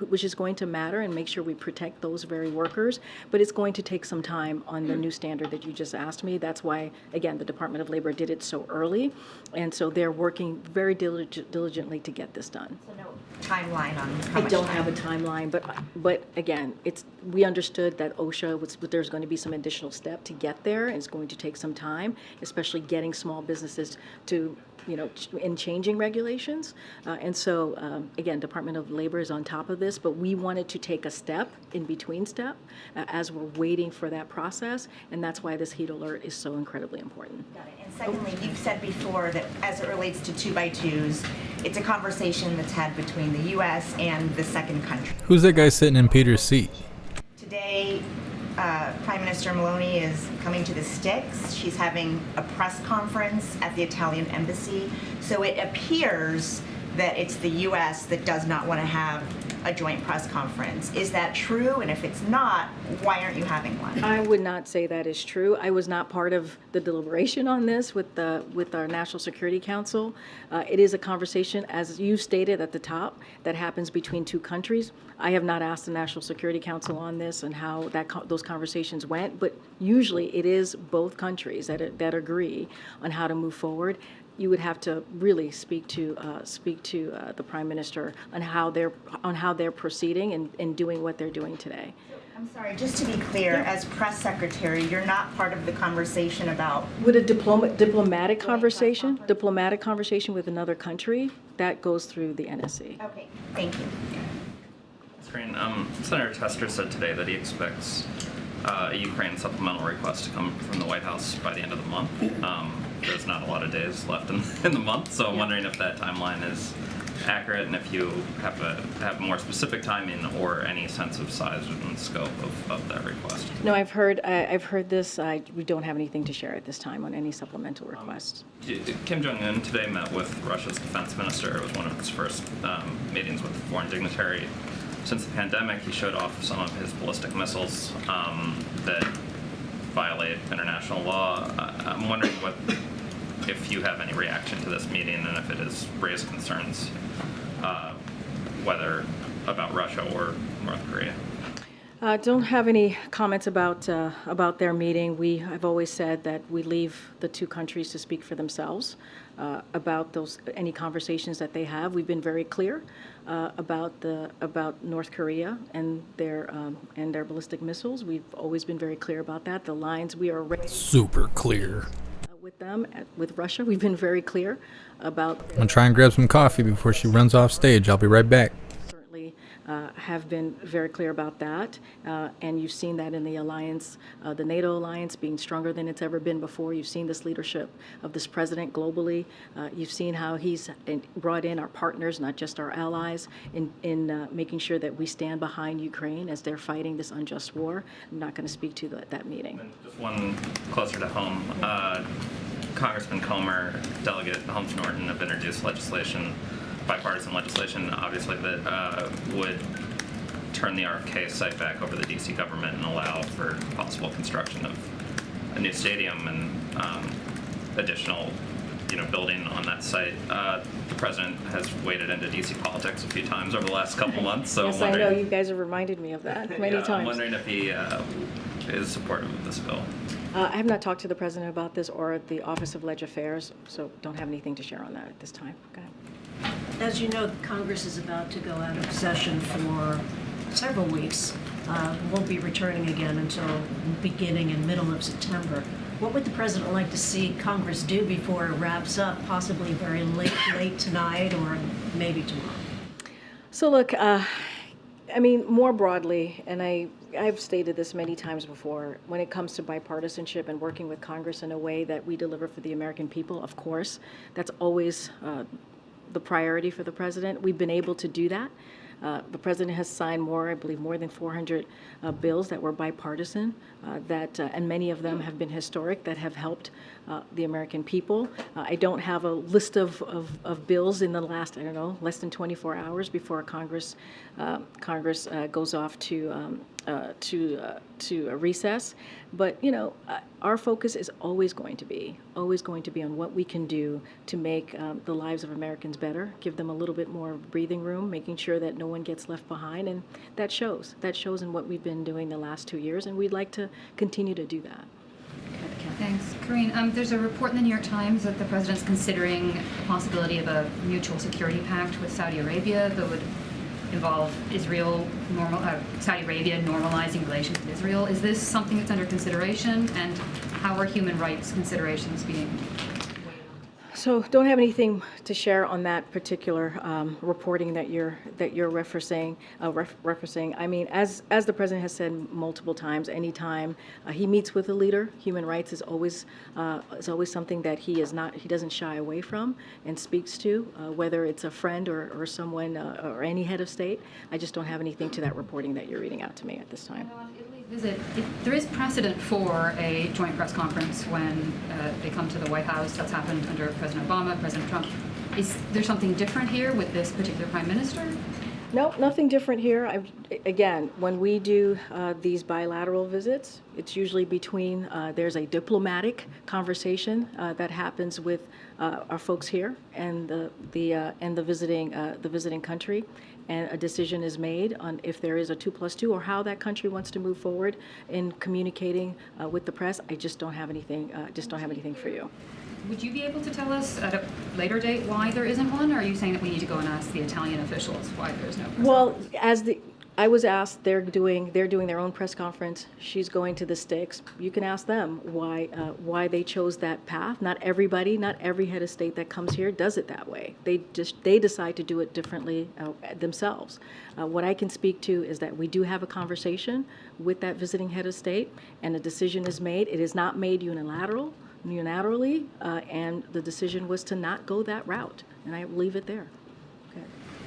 which is going to matter and make sure we protect those very workers. But it's going to take some time on the new standard that you just asked me. That's why, again, the Department of Labor did it so early, and so they're working very diligently to get this done. So no timeline on how I much don't time? have a timeline, but again, we understood that OSHA there's going to be some additional step to get there, and it's going to take some time, especially getting small businesses to, in changing regulations. And so, again, Department of Labor is on top of this, but we wanted to take a step in between step as we're waiting for that process, and that's why this heat alert is so incredibly important. Got it. And secondly, you've said before that as it relates to 2x2s, it's a conversation that's had between the U.S. and the second country. Who's that guy sitting in Peter's seat? Today, Prime Minister Meloni is coming to the sticks. She's having a press conference at the Italian embassy. So it appears that it's the U.S. that does not want to have a joint press conference. Is that true? And if it's not, why aren't you having one? I would not say that is true. I was not part of the deliberation on this with our National Security Council. It is a conversation, as you stated at the top, that happens between two countries. I have not asked the National Security Council on this and how those conversations went, but usually it is both countries that agree on how to move forward. You would have to really speak to the Prime Minister on how they're proceeding and doing what they're doing today. I'm sorry, just to be clear, as press secretary, you're not part of the conversation about... With a diplomatic conversation with another country, that goes through the NSC. Okay, thank you. Karine, Senator Tester said today that he expects a Ukraine supplemental request to come from the White House by the end of the month. There's not a lot of days left in the month, so I'm wondering if that timeline is accurate and if you have more specific timing or any sense of size and scope of that request. No, I've heard this. We don't have anything to share at this time on any supplemental requests. Kim Jong-un today met with Russia's defense minister. It was one of his first meetings with a foreign dignitary since the pandemic. He showed off some of his ballistic missiles that violate international law. I'm wondering if you have any reaction to this meeting and if it has raised concerns, whether about Russia or North Korea. Don't have any comments about their meeting. We have always said that we leave the two countries to speak for themselves about any conversations that they have. We've been very clear about North Korea and their ballistic missiles. We've always been very clear about that. The lines we are super clear. With them, with Russia, we've been very clear about. I'm gonna try and grab some coffee before she runs off stage. I'll be right back. Certainly have been very clear about that, and you've seen that in the alliance, the NATO alliance being stronger than it's ever been before. You've seen this leadership of this president globally. You've seen how he's brought in our partners, not just our allies, in making sure that we stand behind Ukraine as they're fighting this unjust war. I'm not going to speak to that meeting. And just one closer to home. Congressman Comer, Delegate Holmes Norton have introduced bipartisan legislation, obviously, that would turn the RFK site back over the DC government and allow for possible construction of a new stadium and additional, building on that site. The president has waded into DC politics a few times over the last couple months. So yes, I know you guys have reminded me of that many times. I'm wondering if he is supportive of this bill. I have not talked to the president about this or the Office of Leg Affairs, so don't have anything to share on that at this time. Go ahead. As you know, Congress is about to go out of session for several weeks. Won't be returning again until beginning and middle of September. What would the president like to see Congress do before it wraps up, possibly very late tonight or maybe tomorrow? So look, more broadly, and I've stated this many times before, when it comes to bipartisanship and working with Congress in a way that we deliver for the American people, of course, that's always the priority for the president. We've been able to do that. The president has signed I believe more than 400 bills that were bipartisan, and many of them have been historic, that have helped the American people. I don't have a list of bills in the last, less than 24 hours before Congress goes off to a recess. But our focus is always going to be on what we can do to make the lives of Americans better, give them a little bit more breathing room, making sure that no one gets left behind, and that shows in what we've been doing the last 2 years, and we'd like to continue to do that. Thanks. Karine, there's a report in the New York Times that the president's considering the possibility of a mutual security pact with Saudi Arabia that would involve Saudi Arabia normalizing relations with Israel. Is this something that's under consideration, and how are human rights considerations being weighed on? So don't have anything to share on that particular reporting that you're referencing. I mean, as the president has said multiple times, anytime he meets with a leader, human rights is always something that he doesn't shy away from and speaks to, whether it's a friend or someone or any head of state. I just don't have anything to that reporting that you're reading out to me at this time. There is precedent for a joint press conference when they come to the White House. That's happened under President Obama, President Trump. Is there something different here with this particular prime minister? No, nothing different here. Again, when we do these bilateral visits, it's usually between, there's a diplomatic conversation that happens with our folks here and the visiting country, and a decision is made on if there is a 2+2 or how that country wants to move forward in communicating with the press. I just don't have anything. For you. Would you be able to tell us at a later date why there isn't one, or are you saying that we need to go and ask the Italian officials why there's no press? Well, I was asked, they're doing their own press conference. She's going to the sticks. You can ask them why they chose that path. Not every head of state that comes here does it that way. They decide to do it differently themselves. What I can speak to is that we do have a conversation with that visiting head of state, and a decision is made. It is not made unilaterally, and the decision was to not go that route, and I leave it there.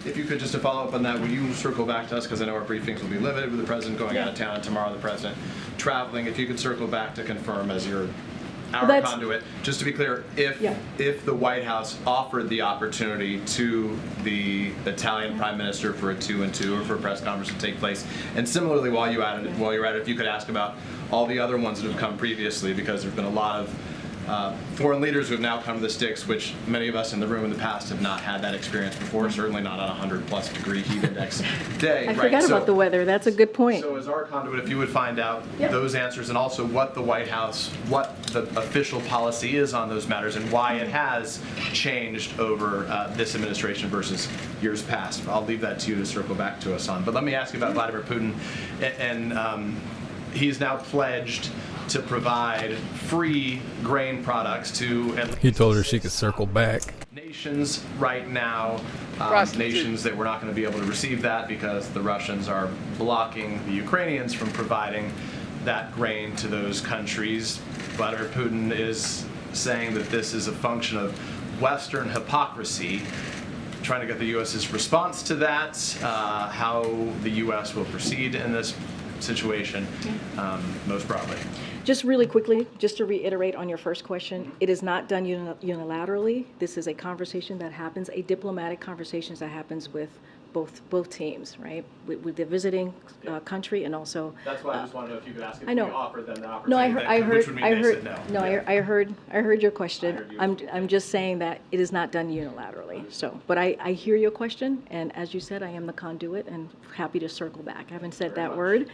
If you could, just to follow up on that, will you circle back to us, because I know our briefings will be limited with the president going out of town, and tomorrow the president traveling. If you could circle back to confirm as our conduit, just to be clear, if the White House offered the opportunity to the Italian Prime Minister for a 2-and-2 or for a press conference to take place, and similarly while you're at it, if you could ask about all the other ones that have come previously, because there's been a lot of foreign leaders who have now come to the sticks, which many of us in the room in the past have not had that experience before, certainly not on a 100+ degree heat index day. I forgot about the weather. That's a good point. So as our conduit, if you would find out those answers, and also what the White House, what the official policy is on those matters, and why it has changed over this administration versus years past. I'll leave that to you to circle back to us on. But let me ask you about Vladimir Putin, and he's now pledged to provide free grain products to He told her she could circle back. Nations right now, nations that we're not going to be able to receive that because the Russians are blocking the Ukrainians from providing that grain to those countries. Vladimir Putin is saying that this is a function of Western hypocrisy. Trying to get the U.S.'s response to that, how the U.S. will proceed in this situation, most broadly. Just really quickly, just to reiterate on your first question, it is not done unilaterally. This is a conversation that happens, a diplomatic conversation that happens with both teams, right? With the visiting country, and also. That's why I just want to know if you could ask if I know. we offered them the opportunity. No, I heard. No. I heard your question. I'm just saying that it is not done unilaterally. So, but I hear your question, and as you said, I am the conduit, and happy to circle back. I haven't said that word.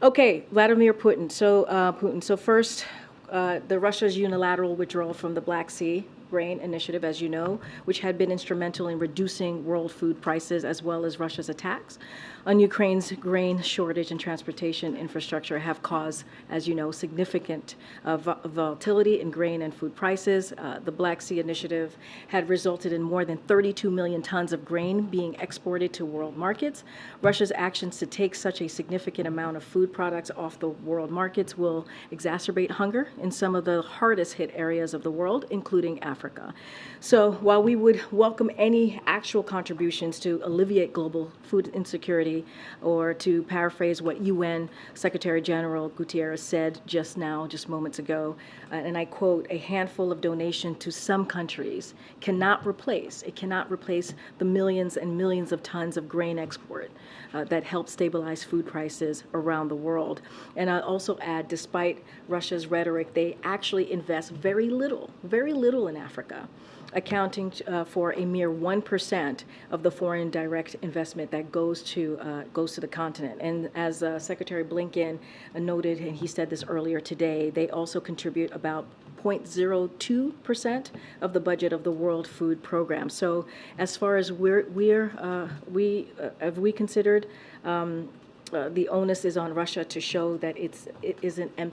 Okay, Vladimir Putin. So first, the Russia's unilateral withdrawal from the Black Sea grain initiative, as you know, which had been instrumental in reducing world food prices, as well as Russia's attacks on Ukraine's grain shortage and transportation infrastructure, have caused, as you know, significant volatility in grain and food prices. The Black Sea initiative had resulted in more than 32 million tons of grain being exported to world markets. Russia's actions to take such a significant amount of food products off the world markets will exacerbate hunger in some of the hardest hit areas of the world, including Africa. So while we would welcome any actual contributions to alleviate global food insecurity, or to paraphrase what UN Secretary General Guterres said just moments ago, and I quote, "A handful of donation to some countries cannot replace the millions and millions of tons of grain export that help stabilize food prices around the world." And I also add, despite Russia's rhetoric, they actually invest very little in Africa, accounting for a mere 1% of the foreign direct investment that goes to the continent. And as Secretary Blinken noted, and he said this earlier today, they also contribute about 0.02% of the budget of the World Food Program. So as far as we considered, the onus is on Russia to show that it isn't an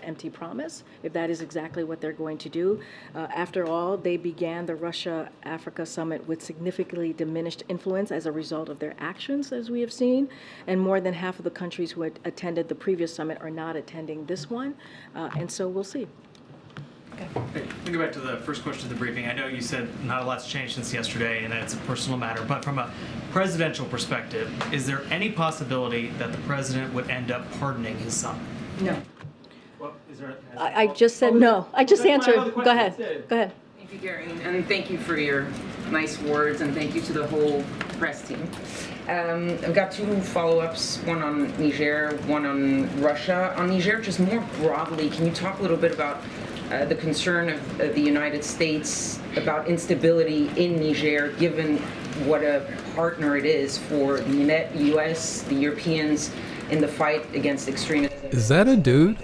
empty promise, if that is exactly what they're going to do. After all, they began the Russia-Africa summit with significantly diminished influence as a result of their actions, as we have seen, and more than half of the countries who had attended the previous summit are not attending this one, and so we'll see. Hey, let me go back to the first question of the briefing. I know you said not a lot's changed since yesterday, and that it's a personal matter, but from a presidential perspective, is there any possibility that the president would end up pardoning his son? No. Well, is there? I just said no. I just answered. Go ahead. Go ahead. Thank you, Karine, and thank you for your nice words, and thank you to the whole press team. I've got two follow-ups, one on Niger, one on Russia. On Niger, just more broadly, can you talk a little bit about the concern of the United States about instability in Niger, given what a partner it is for the U.S., the Europeans, in the fight against extremism? Is that a dude?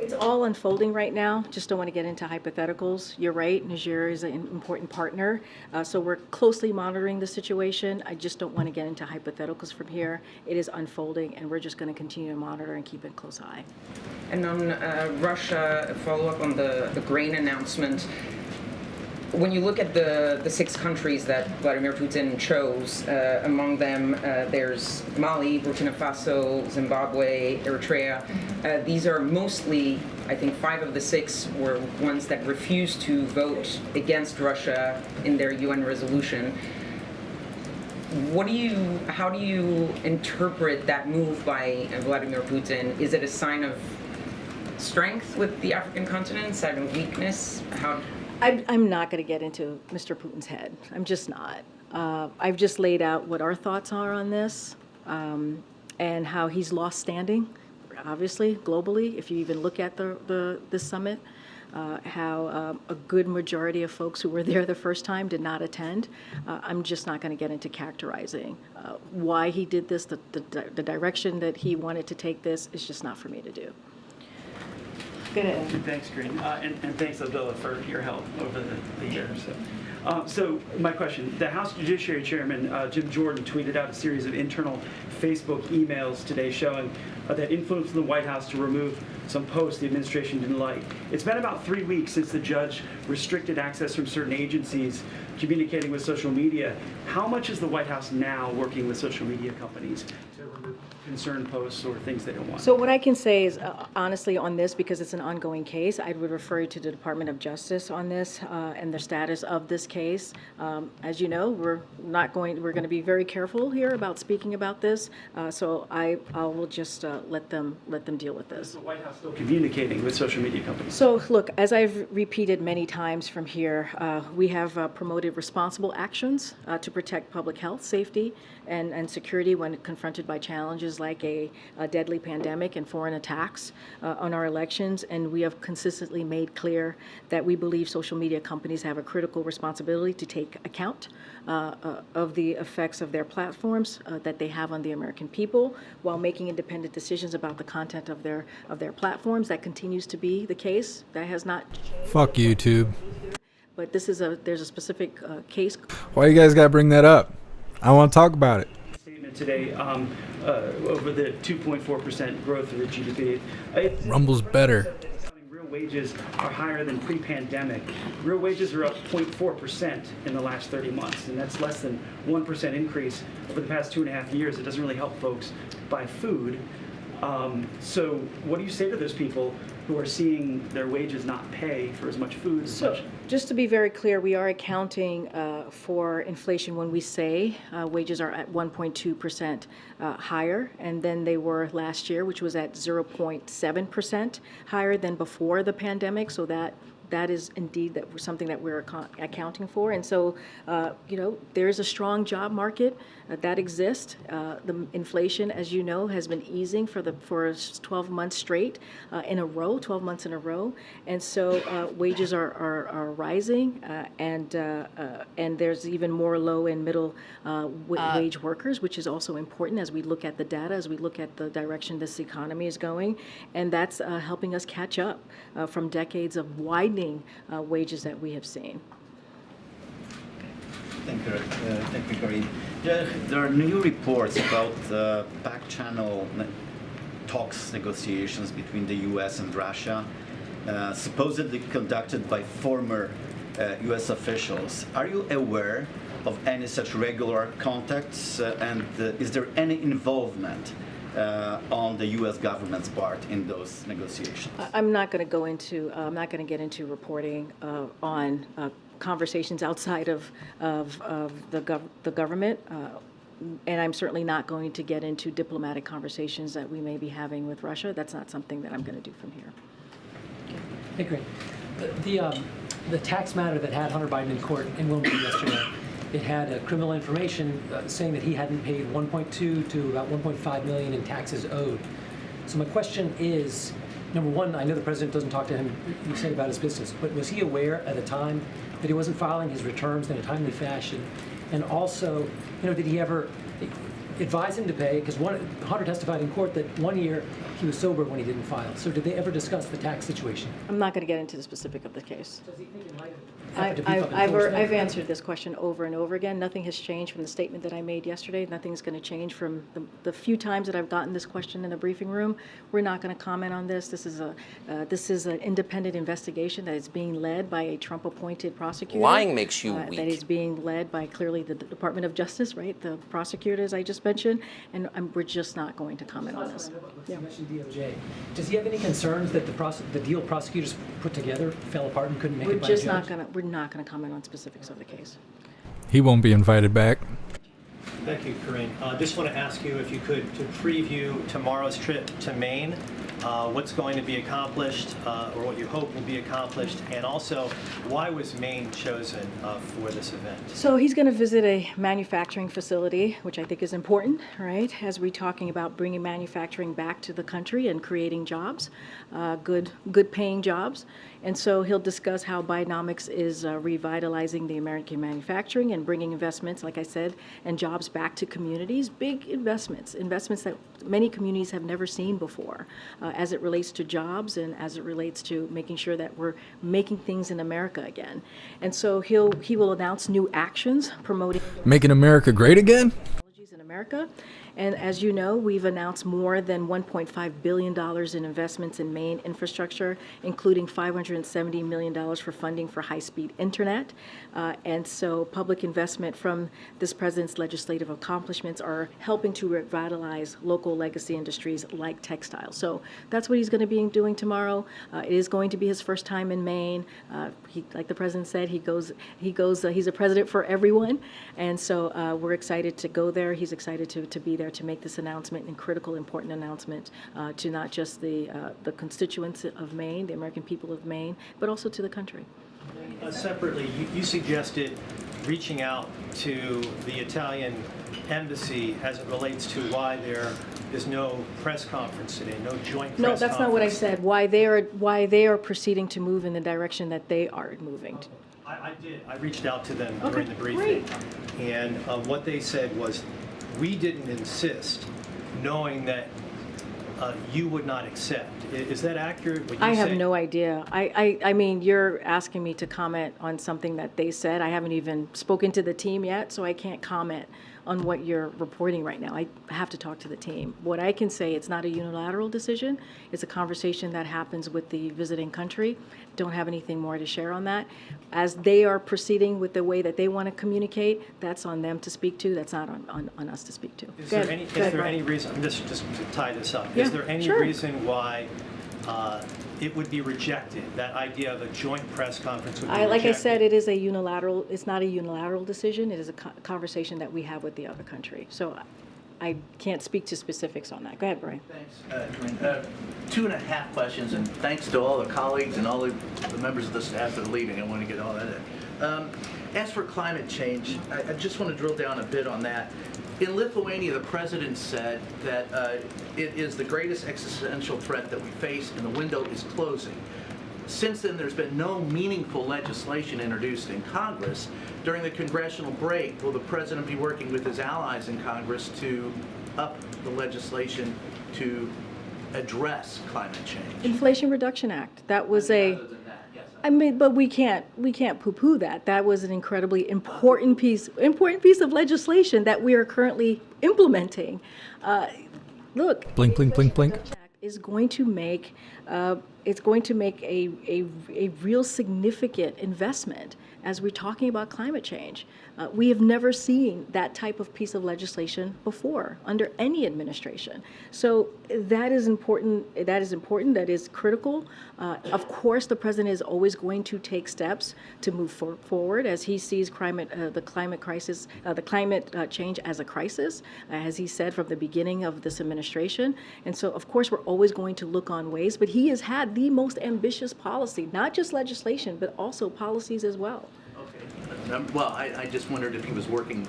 It's all unfolding right now. Just don't want to get into hypotheticals. You're right, Niger is an important partner. So we're closely monitoring the situation. I just don't want to get into hypotheticals from here. It is unfolding, and we're just going to continue to monitor and keep a close eye. And on Russia, a follow-up on the grain announcement. When you look at the 6 countries that Vladimir Putin chose, among them there's Mali, Burkina Faso, Zimbabwe, Eritrea. These are mostly, I think 5 of the 6 were ones that refused to vote against Russia in their UN resolution. How do you interpret that move by Vladimir Putin? Is it a sign of strength with the African continent, a sign of weakness? I'm not going to get into Mr. Putin's head. I'm just not. I've just laid out what our thoughts are on this and how he's lost standing, obviously, globally. If you even look at the summit, how a good majority of folks who were there the first time did not attend. I'm just not going to get into characterizing why he did this, the direction that he wanted to take this is just not for me to do. Thanks, Karine. And thanks, Abdullah, for your help over the years. So my question, the House Judiciary Chairman, Jim Jordan, tweeted out a series of internal Facebook emails today showing that influence from the White House to remove some posts the administration didn't like. It's been about 3 weeks since the judge restricted access from certain agencies communicating with social media. How much is the White House now working with social media companies to remove concerned posts or things they don't want? So what I can say is, honestly, on this, because it's an ongoing case, I would refer you to the Department of Justice on this and the status of this case. As you know, we're going to be very careful here about speaking about this. So I will just let them deal with this. Is the White House still communicating with social media companies? So look, as I've repeated many times from here, we have promoted responsible actions to protect public health, safety, and security when confronted by challenges like a deadly pandemic and foreign attacks on our elections. And we have consistently made clear that we believe social media companies have a critical responsibility to take account of the effects of their platforms that they have on the American people while making independent decisions about the content of their platforms. That continues to be the case. That has not changed. Fuck YouTube. But there's a specific case. Why you guys gotta bring that up? I want to talk about it. Statement today over the 2.4% growth of the GDP. Rumble's better. Real wages are higher than pre-pandemic. Real wages are up 0.4% in the last 30 months, and that's less than 1% increase over the past 2.5 years. It doesn't really help folks buy food. So what do you say to those people who are seeing their wages not pay for as much food? Just to be very clear, we are accounting for inflation when we say wages are at 1.2% higher, and then they were last year, which was at 0.7% higher than before the pandemic. So that is indeed something that we're accounting for. And so, there is a strong job market that exists. The inflation, as you know, has been easing for 12 months straight in a row, 12 months in a row. And so wages are rising, and there's even more low and middle wage workers, which is also important as we look at the data, as we look at the direction this economy is going. And that's helping us catch up from decades of widening wages that we have seen. Thank you, Karine. There are new reports about back-channel talks, negotiations between the U.S. and Russia, supposedly conducted by former U.S. officials. Are you aware of any such regular contacts, and is there any involvement on the U.S. government's part in those negotiations? I'm not going to go into. I'm not going to get into reporting on conversations outside of the government, and I'm certainly not going to get into diplomatic conversations that we may be having with Russia. That's not something that I'm going to do from here. Hey, great. The tax matter that had Hunter Biden in court in Wilmington yesterday. It had criminal information saying that he hadn't paid 1.2 to about 1.5 million in taxes owed. So my question is, number one, I know the president doesn't talk to him, you said, about his business, but was he aware at the time that he wasn't filing his returns in a timely fashion? And also, did he ever advise him to pay? Because Hunter testified in court that 1 year he was sober when he didn't file. So did they ever discuss the tax situation? I'm not going to get into the specific of the case. Does he think in light of I've answered this question over and over again. Nothing has changed from the statement that I made yesterday. Nothing's going to change from the few times that I've gotten this question in the briefing room. We're not going to comment on this. This is an independent investigation that is being led by a Trump-appointed prosecutor. Lying makes you weak. That is being led by clearly the Department of Justice, right? The prosecutors I just mentioned, and we're just not going to comment on this. You mentioned DOJ. Does he have any concerns that the deal prosecutors put together fell apart and couldn't make it by a judge? We're not going to comment on specifics of the case. He won't be invited back. Thank you, Karine. Just want to ask you if you could to preview tomorrow's trip to Maine, what's going to be accomplished or what you hope will be accomplished, and also why was Maine chosen for this event? So he's going to visit a manufacturing facility, which I think is important, right? As we're talking about bringing manufacturing back to the country and creating jobs, good paying jobs. And so he'll discuss how Bidenomics is revitalizing the American manufacturing and bringing investments, like I said, and jobs back to communities. Big investments that many communities have never seen before, as it relates to jobs and as it relates to making sure that we're making things in America again. And so he will announce new actions promoting Making America great again? in America. And as you know, we've announced more than $1.5 billion in investments in Maine infrastructure, including $570 million for funding for high-speed internet. And so public investment from this president's legislative accomplishments are helping to revitalize local legacy industries like textiles. So that's what he's going to be doing tomorrow. It is going to be his first time in Maine. Like the president said, he's a president for everyone. And so we're excited to go there. He's excited to be there to make this announcement and critical, important announcement to not just the constituents of Maine, the American people of Maine, but also to the country. Separately, you suggested reaching out to the Italian embassy as it relates to why there is no press conference today, no joint press conference. No, that's not what I said. Why they are proceeding to move in the direction that they are moving. I did. I reached out to them during the briefing, and what they said was, we didn't insist, knowing that you would not accept. Is that accurate? I have no idea. I mean, you're asking me to comment on something that they said. I haven't even spoken to the team yet, so I can't comment on what you're reporting right now. I have to talk to the team. What I can say, it's not a unilateral decision. It's a conversation that happens with the visiting country. Don't have anything more to share on that. As they are proceeding with the way that they want to communicate, that's on them to speak to. That's not on us to speak to. Is there any reason, just to tie this up, Yeah, is there any sure. reason why it would be rejected? That idea of a joint press conference would be rejected? Like I said, it is a unilateral. It's not a unilateral decision. It is a conversation that we have with the other country. So I can't speak to specifics on that. Go ahead, Brian. Thanks. 2.5 questions, and thanks to all the colleagues and all the members of the staff that are leaving. I want to get all that in. As for climate change, I just want to drill down a bit on that. In Lithuania, the president said that it is the greatest existential threat that we face, and the window is closing. Since then, there's been no meaningful legislation introduced in Congress. During the congressional break, will the president be working with his allies in Congress to up the legislation to address climate change? Inflation Reduction Act. That was I mean, but we can't poo-poo that. That was an incredibly important piece of legislation that we are currently implementing. Look, Blink, blink, blink, blink. Is going to make a real significant investment as we're talking about climate change. We have never seen that type of piece of legislation before under any administration. So that is important. That is critical. Of course, the president is always going to take steps to move forward as he sees the climate crisis, the climate change as a crisis, as he said from the beginning of this administration. And so, of course, we're always going to look on ways. But he has had the most ambitious policy, not just legislation, but also policies as well. Well, I just wondered if he was working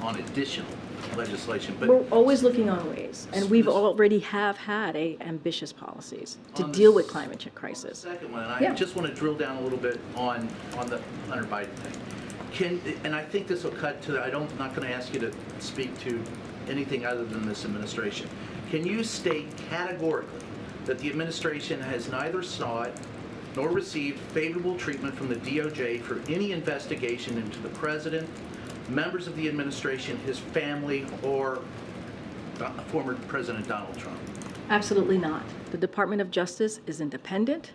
on additional legislation. But we're always looking on ways, and we've already had ambitious policies to deal with climate crisis. Second one, and I just want to drill down a little bit on the Hunter Biden thing. and I think this will cut to, I'm not going to ask you to speak to anything other than this administration. Can you state categorically that the administration has neither sought nor received favorable treatment from the DOJ for any investigation into the president, members of the administration, his family, or former President Donald Trump? Absolutely not. The Department of Justice is independent.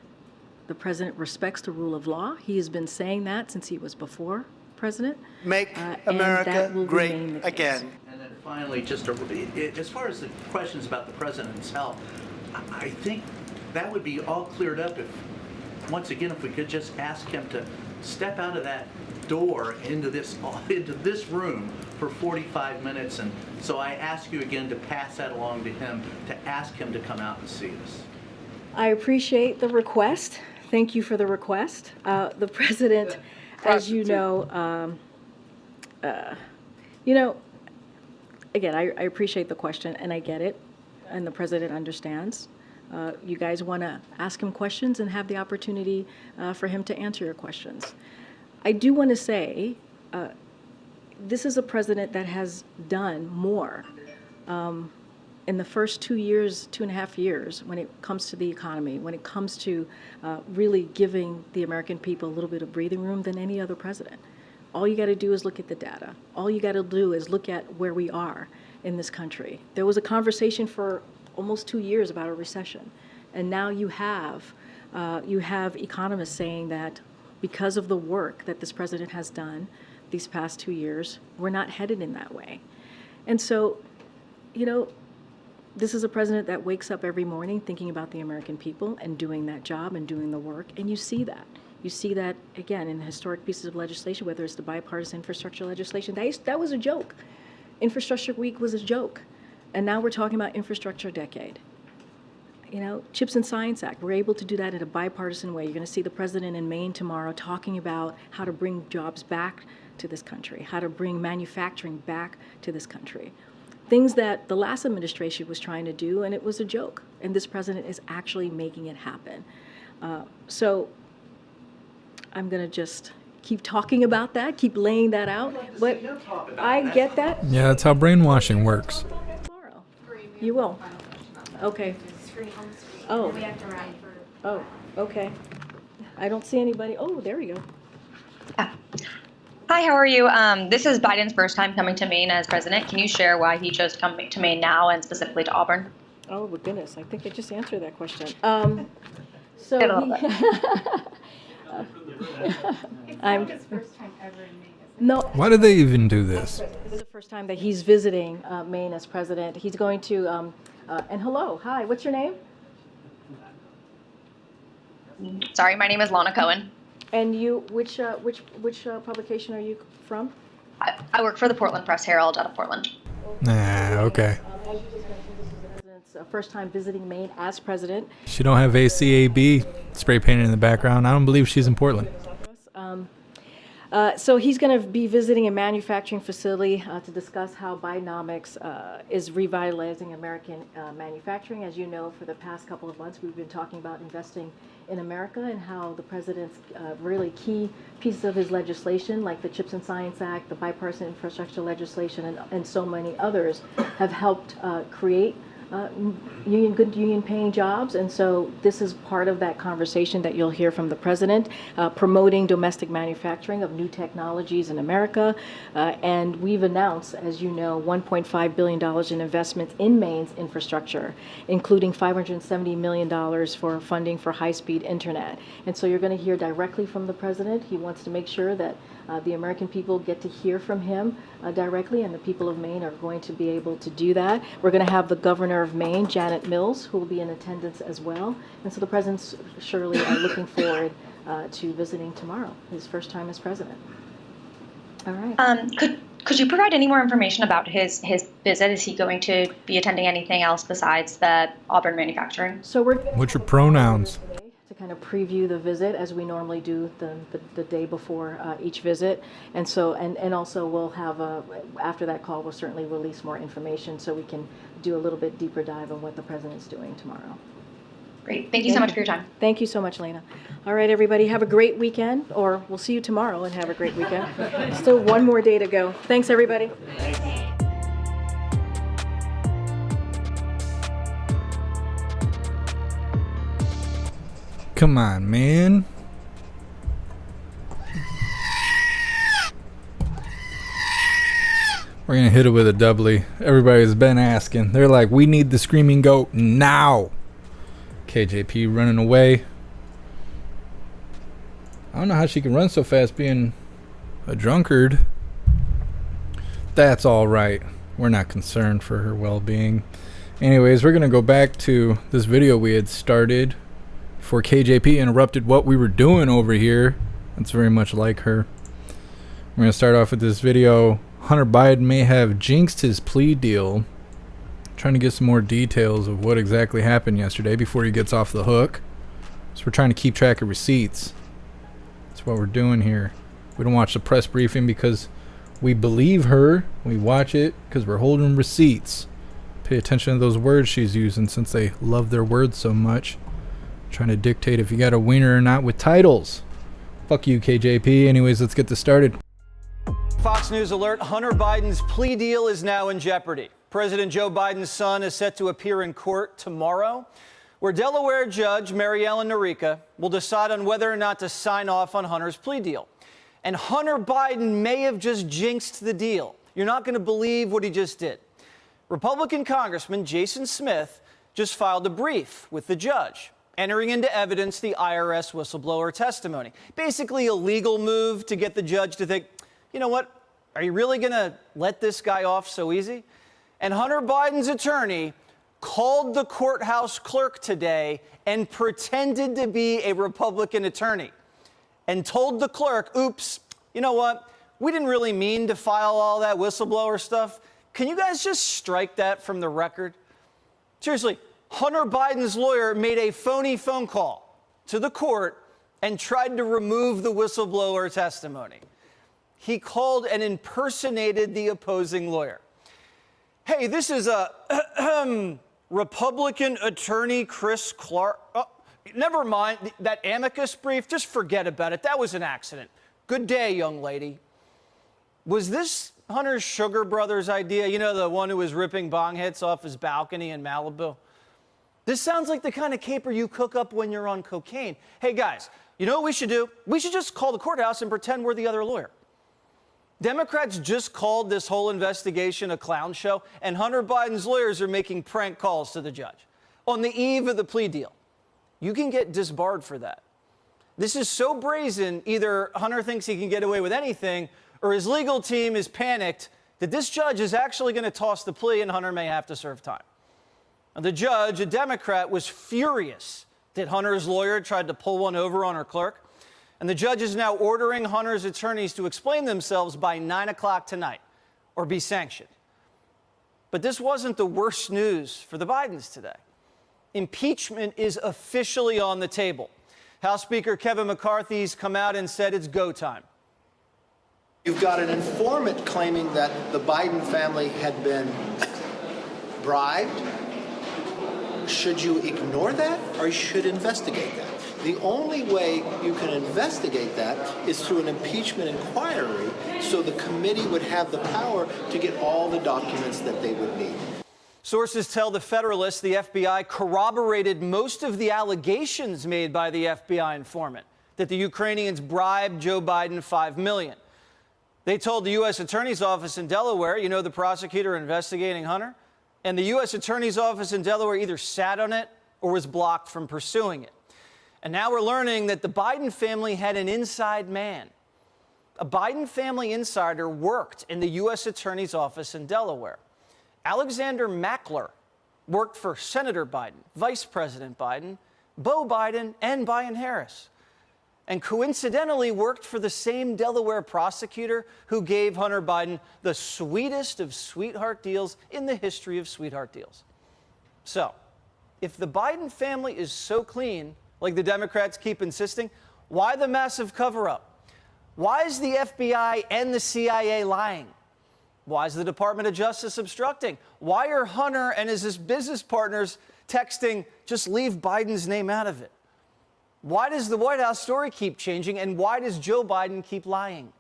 The president respects the rule of law. He has been saying that since he was before president. Make and America that will great remain the case. again. And then finally, just as far as the questions about the president's health, I think that would be all cleared up if, once again, if we could just ask him to step out of that door into this room for 45 minutes. And so I ask you again to pass that along to him, to ask him to come out and see us. I appreciate the request. Thank you for the request. The president, as you know, again, I appreciate the question and I get it, and the president understands. You guys want to ask him questions and have the opportunity for him to answer your questions. I do want to say this is a president that has done more in the first 2.5 years, when it comes to the economy, when it comes to really giving the American people a little bit of breathing room than any other president. All you got to do is look at the data. All you got to do is look at where we are in this country. There was a conversation for almost 2 years about a recession, and now you have economists saying that because of the work that this president has done these past 2 years, we're not headed in that way. And so, this is a president that wakes up every morning thinking about the American people and doing that job and doing the work, and you see that. You see that, again, in historic pieces of legislation, whether it's the bipartisan infrastructure legislation. That was a joke. Infrastructure Week was a joke. And now we're talking about infrastructure decade. Chips and Science Act, we're able to do that in a bipartisan way. You're going to see the president in Maine tomorrow talking about how to bring jobs back to this country, how to bring manufacturing back to this country. Things that the last administration was trying to do, and it was a joke. And this president is actually making it happen. So I'm going to just keep talking about that, keep laying that out. But I get that. Yeah, that's how brainwashing works. You will. Okay. Oh. Oh, okay. I don't see anybody. Oh, there we go. Hi, how are you? This is Biden's first time coming to Maine as president. Can you share why he chose to come to Maine now and specifically to Auburn? Oh, my goodness. I think I just answered that question. No. Why do they even do this? This is the first time that he's visiting Maine as president. He's going to, and hello, hi, what's your name? Sorry, my name is Lana Cohen. And you, which publication are you from? I work for the Portland Press Herald out of Portland. Nah, okay. As you just mentioned, this is the president's first time visiting Maine as president. She don't have ACAB spray painted in the background. I don't believe she's in Portland. So he's going to be visiting a manufacturing facility to discuss how Bidenomics is revitalizing American manufacturing. As you know, for the past couple of months, we've been talking about investing in America and how the president's really key pieces of his legislation, like the Chips and Science Act, the bipartisan infrastructure legislation, and so many others, have helped create good union-paying jobs. And so this is part of that conversation that you'll hear from the president, promoting domestic manufacturing of new technologies in America. And we've announced, as you know, $1.5 billion in investments in Maine's infrastructure, including $570 million for funding for high-speed internet. And so you're going to hear directly from the president. He wants to make sure that the American people get to hear from him directly, and the people of Maine are going to be able to do that. We're going to have the governor of Maine, Janet Mills, who will be in attendance as well. And so the president's surely looking forward to visiting tomorrow, his first time as president. All right. Could you provide any more information about his visit? Is he going to be attending anything else besides the Auburn manufacturing? So What's your pronouns? To kind of preview the visit, as we normally do the day before each visit. And so, and also we'll have, after that call, we'll certainly release more information so we can do a little bit deeper dive on what the president's doing tomorrow. Great. Thank you so much for your time. Thank you so much, Lena. All right, everybody, have a great weekend, or we'll see you tomorrow and have a great weekend. Still one more day to go. Thanks, everybody. Come on, man. We're going to hit it with a doubly. Everybody's been asking. They're like, we need the screaming goat now. KJP running away. I don't know how she can run so fast being a drunkard. That's all right. We're not concerned for her well-being. Anyways, we're going to go back to this video we had started before KJP interrupted what we were doing over here. That's very much like her. We're going to start off with this video. Hunter Biden may have jinxed his plea deal. Trying to get some more details of what exactly happened yesterday before he gets off the hook. So we're trying to keep track of receipts. That's what we're doing here. We don't watch the press briefing because we believe her. We watch it because we're holding receipts. Pay attention to those words she's using since they love their words so much. Trying to dictate if you got a wiener or not with titles. Fuck you, KJP. Anyways, let's get this started. Fox News alert, Hunter Biden's plea deal is now in jeopardy. President Joe Biden's son is set to appear in court tomorrow, where Delaware Judge Mary Ellen Noreika will decide on whether or not to sign off on Hunter's plea deal. And Hunter Biden may have just jinxed the deal. You're not going to believe what he just did. Republican Congressman Jason Smith just filed a brief with the judge, entering into evidence the IRS whistleblower testimony. Basically a legal move to get the judge to think, you know what, are you really going to let this guy off so easy? And Hunter Biden's attorney called the courthouse clerk today and pretended to be a Republican attorney and told the clerk, oops, you know what, we didn't really mean to file all that whistleblower stuff. Can you guys just strike that from the record? Seriously, Hunter Biden's lawyer made a phony phone call to the court and tried to remove the whistleblower testimony. He called and impersonated the opposing lawyer. Hey, this is a Republican attorney Chris Clark. Oh, never mind, that amicus brief, just forget about it. That was an accident. Good day, young lady. Was this Hunter's Sugar Brothers idea? You know, the one who was ripping bong hits off his balcony in Malibu? This sounds like the kind of caper you cook up when you're on cocaine. Hey, guys, you know what we should do? We should just call the courthouse and pretend we're the other lawyer. Democrats just called this whole investigation a clown show, and Hunter Biden's lawyers are making prank calls to the judge on the eve of the plea deal. You can get disbarred for that. This is so brazen, either Hunter thinks he can get away with anything, or his legal team is panicked that this judge is actually going to toss the plea and Hunter may have to serve time. And the judge, a Democrat, was furious that Hunter's lawyer tried to pull one over on her clerk. And the judge is now ordering Hunter's attorneys to explain themselves by 9 o'clock tonight or be sanctioned. But this wasn't the worst news for the Bidens today. Impeachment is officially on the table. House Speaker Kevin McCarthy's come out and said it's go time. You've got an informant claiming that the Biden family had been bribed. Should you ignore that or should investigate that? The only way you can investigate that is through an impeachment inquiry, so the committee would have the power to get all the documents that they would need. Sources tell the Federalist the FBI corroborated most of the allegations made by the FBI informant that the Ukrainians bribed Joe Biden $5 million. They told the U.S. Attorney's Office in Delaware, you know, the prosecutor investigating Hunter, and the U.S. Attorney's Office in Delaware either sat on it or was blocked from pursuing it. And now we're learning that the Biden family had an inside man. A Biden family insider worked in the U.S. Attorney's Office in Delaware. Alexander Mackler worked for Senator Biden, Vice President Biden, Beau Biden, and Biden Harris. And coincidentally worked for the same Delaware prosecutor who gave Hunter Biden the sweetest of sweetheart deals in the history of sweetheart deals. So, if the Biden family is so clean, like the Democrats keep insisting, why the massive cover-up? Why is the FBI and the CIA lying? Why is the Department of Justice obstructing? Why are Hunter and his business partners texting, just leave Biden's name out of it? Why does the White House story keep changing? And why does Joe Biden keep lying?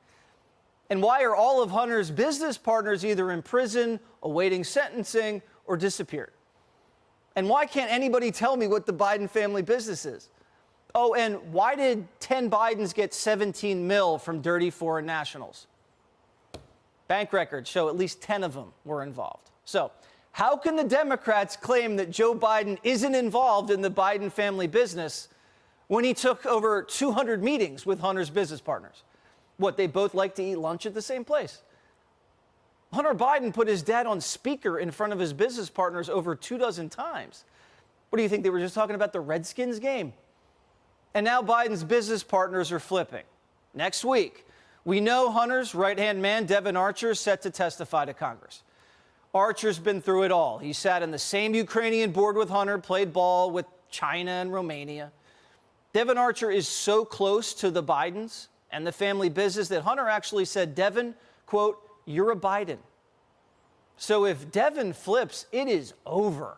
And why are all of Hunter's business partners either in prison, awaiting sentencing, or disappeared? And why can't anybody tell me what the Biden family business is? Oh, and why did 10 Bidens get 17 mil from dirty foreign nationals? Bank records show at least 10 of them were involved. So how can the Democrats claim that Joe Biden isn't involved in the Biden family business when he took over 200 meetings with Hunter's business partners? What, they both like to eat lunch at the same place? Hunter Biden put his dad on speaker in front of his business partners over 24 times. What do you think? They were just talking about the Redskins game? And now Biden's business partners are flipping. Next week, we know Hunter's right-hand man, Devon Archer, is set to testify to Congress. Archer's been through it all. He sat in the same Ukrainian board with Hunter, played ball with China and Romania. Devon Archer is so close to the Bidens and the family business that Hunter actually said, Devon, quote, you're a Biden. So if Devon flips, it is over.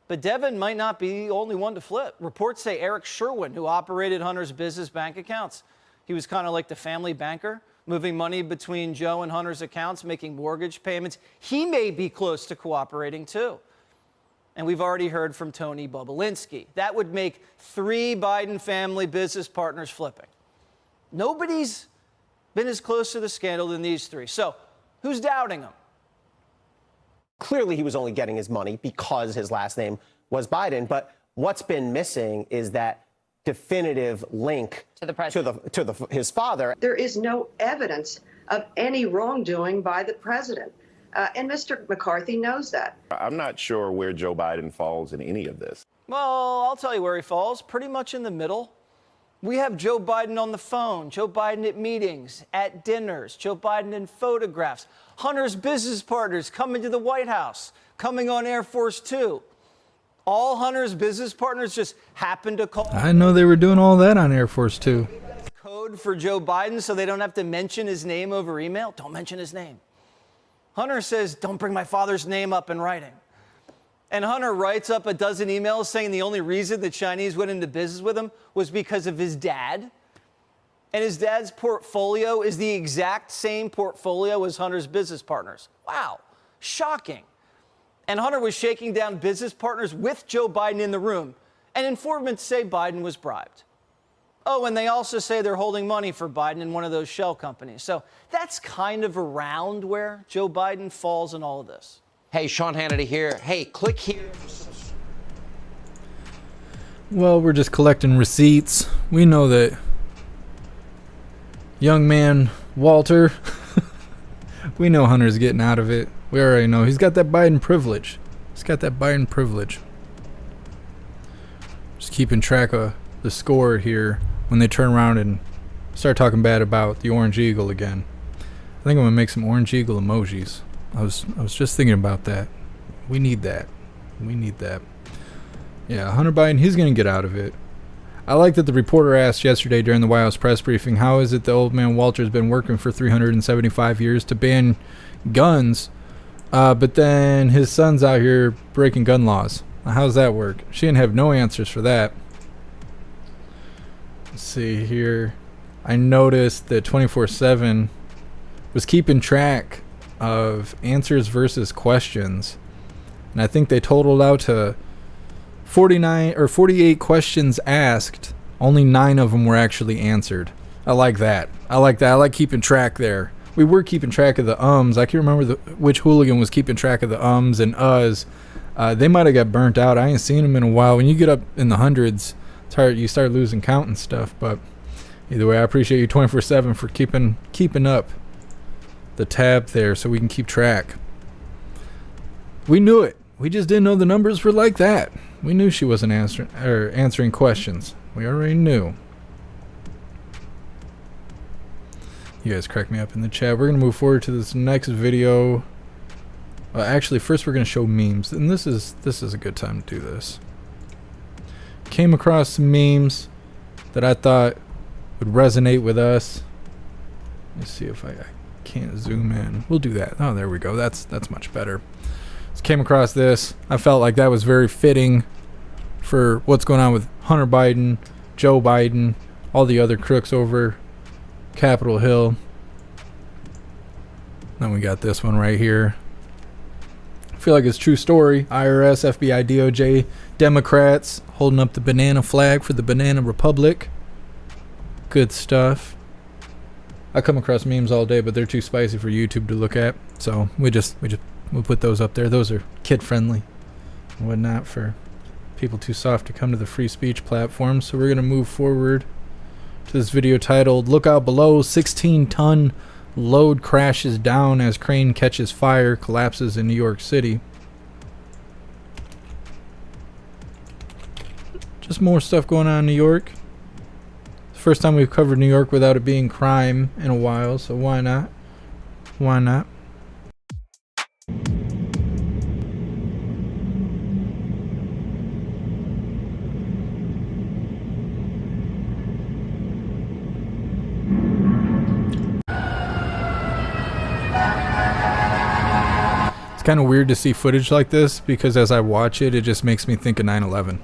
But Devon might not be the only one to flip. Reports say Eric Sherwin, who operated Hunter's business bank accounts, he was kind of like the family banker, moving money between Joe and Hunter's accounts, making mortgage payments. He may be close to cooperating too. And we've already heard from Tony Bobulinski. That would make 3 Biden family business partners flipping. Nobody's been as close to the scandal than these 3. So who's doubting him? Clearly, he was only getting his money because his last name was Biden. But what's been missing is that definitive link to the president, to his father. There is no evidence of any wrongdoing by the president. And Mr. McCarthy knows that. I'm not sure where Joe Biden falls in any of this. Well, I'll tell you where he falls, pretty much in the middle. We have Joe Biden on the phone, Joe Biden at meetings, at dinners, Joe Biden in photographs, Hunter's business partners coming to the White House, coming on Air Force Two. All Hunter's business partners just happened to call. I know they were doing all that on Air Force Two. Code for Joe Biden so they don't have to mention his name over email. Don't mention his name. Hunter says, don't bring my father's name up in writing. And Hunter writes up a dozen emails saying the only reason the Chinese went into business with him was because of his dad. And his dad's portfolio is the exact same portfolio as Hunter's business partners. Wow, shocking. And Hunter was shaking down business partners with Joe Biden in the room. And informants say Biden was bribed. Oh, and they also say they're holding money for Biden in one of those shell companies. So that's kind of around where Joe Biden falls in all of this. Hey, Sean Hannity here. Hey, click here. Well, we're just collecting receipts. We know that young man Walter, we know Hunter's getting out of it. We already know he's got that Biden privilege. He's got that Biden privilege. Just keeping track of the score here when they turn around and start talking bad about the Orange Eagle again. I think I'm gonna make some Orange Eagle emojis. I was just thinking about that. We need that. We need that. Yeah, Hunter Biden, he's going to get out of it. I like that the reporter asked yesterday during the White House press briefing, how is it the old man Walter's been working for 375 years to ban guns, but then his son's out here breaking gun laws? How's that work? She didn't have no answers for that. Let's see here. I noticed that 24/7 was keeping track of answers versus questions, and I think they totaled out to 49 or 48 questions asked. Only 9 of them were actually answered. I like that. I like that. I like keeping track there. We were keeping track of the ums. I can't remember which hooligan was keeping track of the ums and uhs. They might have got burnt out. I ain't seen them in a while. When you get up in the hundreds, it's hard. You start losing count and stuff. But either way, I appreciate you 24/7 for keeping up the tab there so we can keep track. We knew it. We just didn't know the numbers were like that. We knew she wasn't answering questions. We already knew. You guys crack me up in the chat. We're going to move forward to this next video. Actually, first we're going to show memes, and this is a good time to do this. Came across some memes that I thought would resonate with us. Let's see if I Can't zoom in. We'll do that. Oh, there we go. That's much better. Just came across this. I felt like that was very fitting for what's going on with Hunter Biden, Joe Biden, all the other crooks over Capitol Hill. Then we got this one right here. I feel like it's true story. IRS, FBI, DOJ, Democrats holding up the banana flag for the Banana Republic. Good stuff. I come across memes all day, but they're too spicy for YouTube to look at. So we'll put those up there. Those are kid friendly and whatnot for people too soft to come to the free speech platform. So we're gonna move forward to this video titled "Look Out Below, 16-ton load crashes down as crane catches fire, collapses in New York City." Just more stuff going on in New York. First time we've covered New York without it being crime in a while, so why not? Why not? It's kind of weird to see footage like this because as I watch it, it just makes me think of 9/11.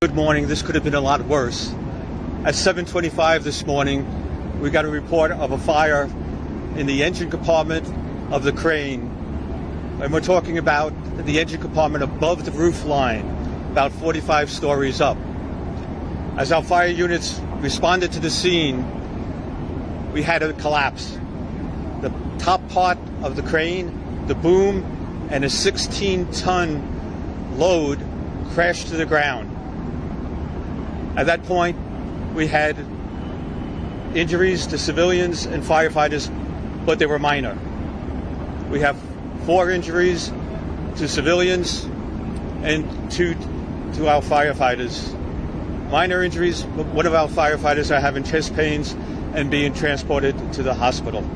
Good morning. This could have been a lot worse. At 7:25 this morning, we got a report of a fire in the engine compartment of the crane. And we're talking about the engine compartment above the roof line, about 45 stories up. As our fire units responded to the scene, we had a collapse. The top part of the crane, the boom, and a 16-ton load crashed to the ground. At that point, we had injuries to civilians and firefighters, but they were minor. We have 4 injuries to civilians and 2 to our firefighters. Minor injuries, one of our firefighters are having chest pains and being transported to the hospital.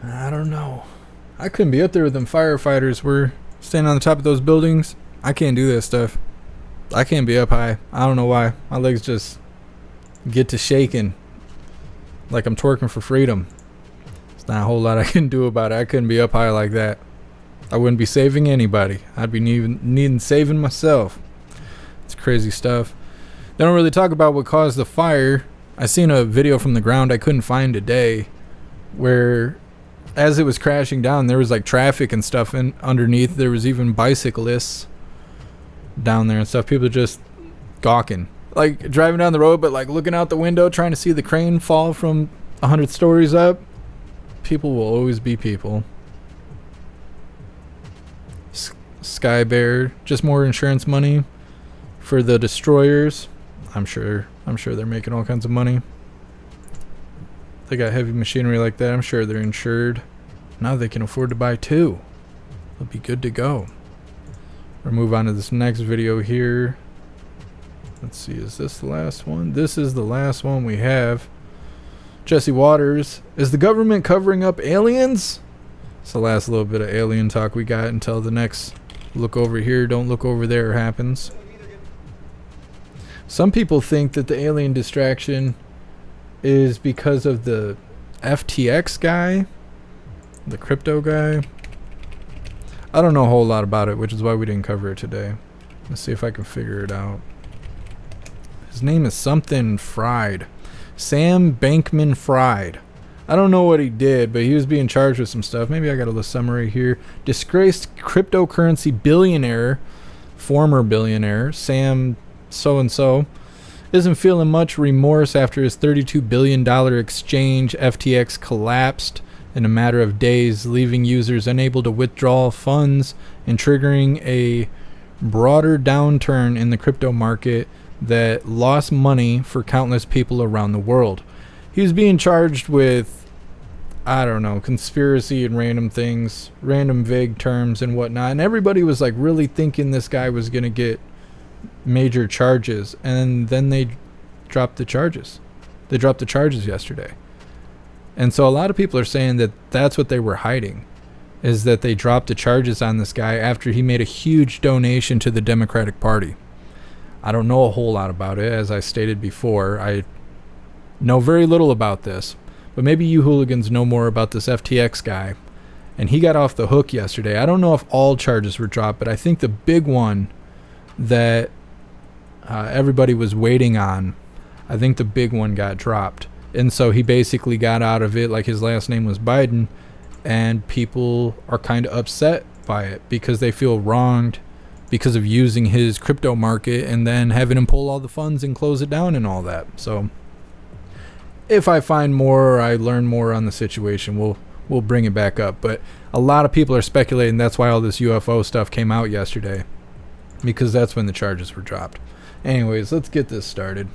I don't know. I couldn't be up there with them firefighters. We're standing on the top of those buildings. I can't do that stuff. I can't be up high. I don't know why. My legs just get to shaking like I'm twerking for freedom. There's not a whole lot I can do about it. I couldn't be up high like that. I wouldn't be saving anybody. I'd be needing saving myself. It's crazy stuff. They don't really talk about what caused the fire. I seen a video from the ground I couldn't find today where as it was crashing down, there was like traffic and stuff underneath. There was even bicyclists down there and stuff. People just gawking, like driving down the road, but like looking out the window trying to see the crane fall from 100 stories up. People will always be people. Sky Bear, just more insurance money for the destroyers. I'm sure they're making all kinds of money. They got heavy machinery like that. I'm sure they're insured. Now they can afford to buy 2. They'll be good to go. We'll move on to this next video here. Let's see, is this the last one? This is the last one we have. Jesse Waters, is the government covering up aliens? It's the last little bit of alien talk we got until the next look over here, don't look over there happens. Some people think that the alien distraction is because of the FTX guy, the crypto guy. I don't know a whole lot about it, which is why we didn't cover it today. Let's see if I can figure it out. His name is something Fried. Sam Bankman-Fried. I don't know what he did, but he was being charged with some stuff. Maybe I got a little summary here. Disgraced cryptocurrency billionaire, former billionaire, Sam so-and-so, isn't feeling much remorse after his $32 billion exchange FTX collapsed in a matter of days, leaving users unable to withdraw funds and triggering a broader downturn in the crypto market that lost money for countless people around the world. He was being charged with, I don't know, conspiracy and random things, random vague terms and whatnot. And everybody was like really thinking this guy was going to get major charges. And then they dropped the charges. They dropped the charges yesterday. And so a lot of people are saying that that's what they were hiding, is that they dropped the charges on this guy after he made a huge donation to the Democratic Party. I don't know a whole lot about it. As I stated before, I know very little about this. But maybe you hooligans know more about this FTX guy. And he got off the hook yesterday. I don't know if all charges were dropped, but I think the big one that everybody was waiting on, I think the big one got dropped. And so he basically got out of it, like his last name was Biden, and people are kind of upset by it because they feel wronged because of using his crypto market and then having him pull all the funds and close it down and all that. So if I find more or I learn more on the situation, we'll bring it back up. But a lot of people are speculating that's why all this UFO stuff came out yesterday, because that's when the charges were dropped. Anyways, let's get this started.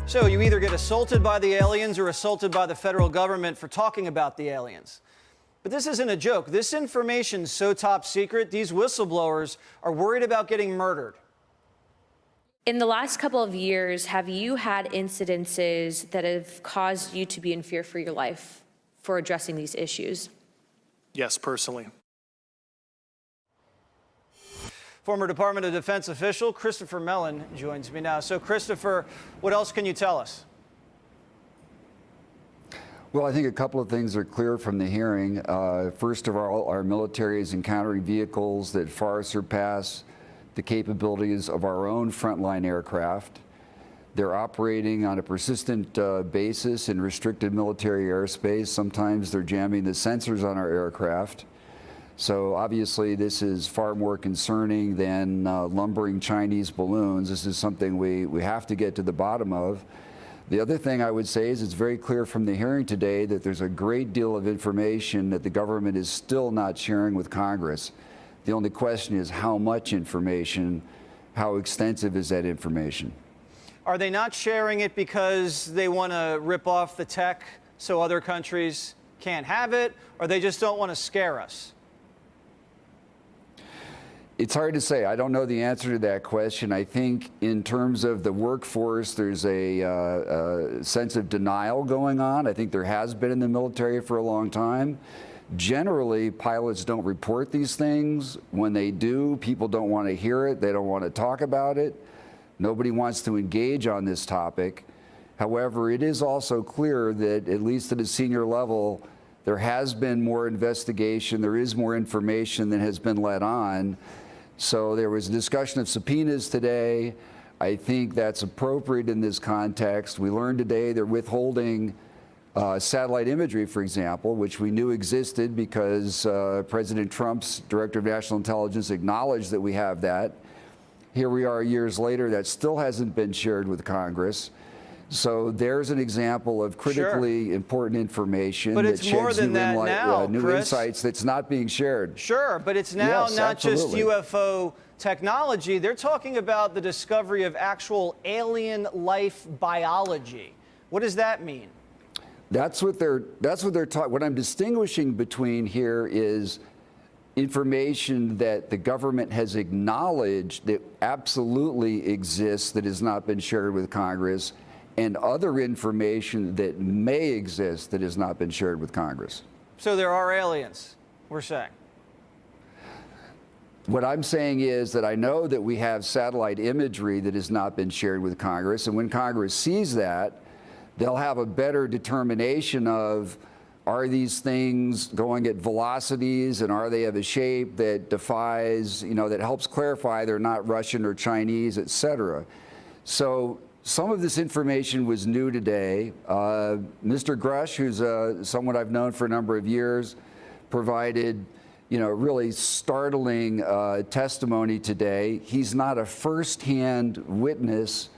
So you either get assaulted by the aliens or assaulted by the federal government for talking about the aliens. But this isn't a joke. This information's so top secret, these whistleblowers are worried about getting murdered. In the last couple of years, have you had incidences that have caused you to be in fear for your life for addressing these issues? Yes, personally. Former Department of Defense official Christopher Mellon joins me now. So, Christopher, what else can you tell us? Well, I think a couple of things are clear from the hearing. First of all, our military is encountering vehicles that far surpass the capabilities of our own frontline aircraft. They're operating on a persistent basis in restricted military airspace. Sometimes they're jamming the sensors on our aircraft. So obviously this is far more concerning than lumbering Chinese balloons. This is something we have to get to the bottom of. The other thing I would say is it's very clear from the hearing today that there's a great deal of information that the government is still not sharing with Congress. The only question is how much information, how extensive is that information? Are they not sharing it because they want to rip off the tech so other countries can't have it, or they just don't want to scare us? It's hard to say. I don't know the answer to that question. I think in terms of the workforce, there's a sense of denial going on. I think there has been in the military for a long time. Generally, pilots don't report these things. When they do, people don't want to hear it. They don't want to talk about it. Nobody wants to engage on this topic. However, it is also clear that, at least at a senior level, there has been more investigation. There is more information than has been let on. So there was a discussion of subpoenas today. I think that's appropriate in this context. We learned today they're withholding satellite imagery, for example, which we knew existed because President Trump's Director of National Intelligence acknowledged that we have that. Here we are years later, that still hasn't been shared with Congress. So there's an example of critically important information that sheds new insights that's not being shared. Sure, but it's now not just UFO technology. They're talking about the discovery of actual alien life biology. What does that mean? That's what they're talking. What I'm distinguishing between here is information that the government has acknowledged that absolutely exists that has not been shared with Congress, and other information that may exist that has not been shared with Congress. So there are aliens, we're saying. What I'm saying is that I know that we have satellite imagery that has not been shared with Congress, and when Congress sees that, they'll have a better determination of, are these things going at velocities, and are they of a shape that defies, that helps clarify they're not Russian or Chinese, et cetera. So some of this information was new today. Mr. Grush, who's someone I've known for a number of years, provided really startling testimony today. He's not a first-hand witness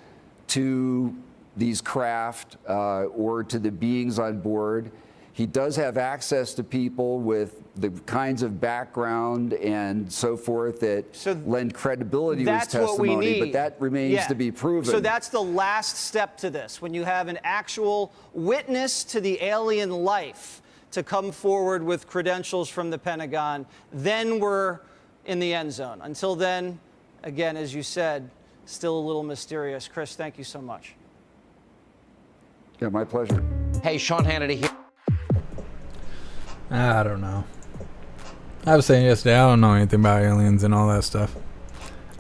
to these craft or to the beings on board. He does have access to people with the kinds of background and so forth that lend credibility to his testimony, but that remains to be proven. So that's the last step to this. When you have an actual witness to the alien life to come forward with credentials from the Pentagon, then we're in the end zone. Until then, again, as you said, still a little mysterious. Chris, thank you so much. Yeah, my pleasure. Hey, Sean Hannity here. I don't know. I was saying yesterday, I don't know anything about aliens and all that stuff.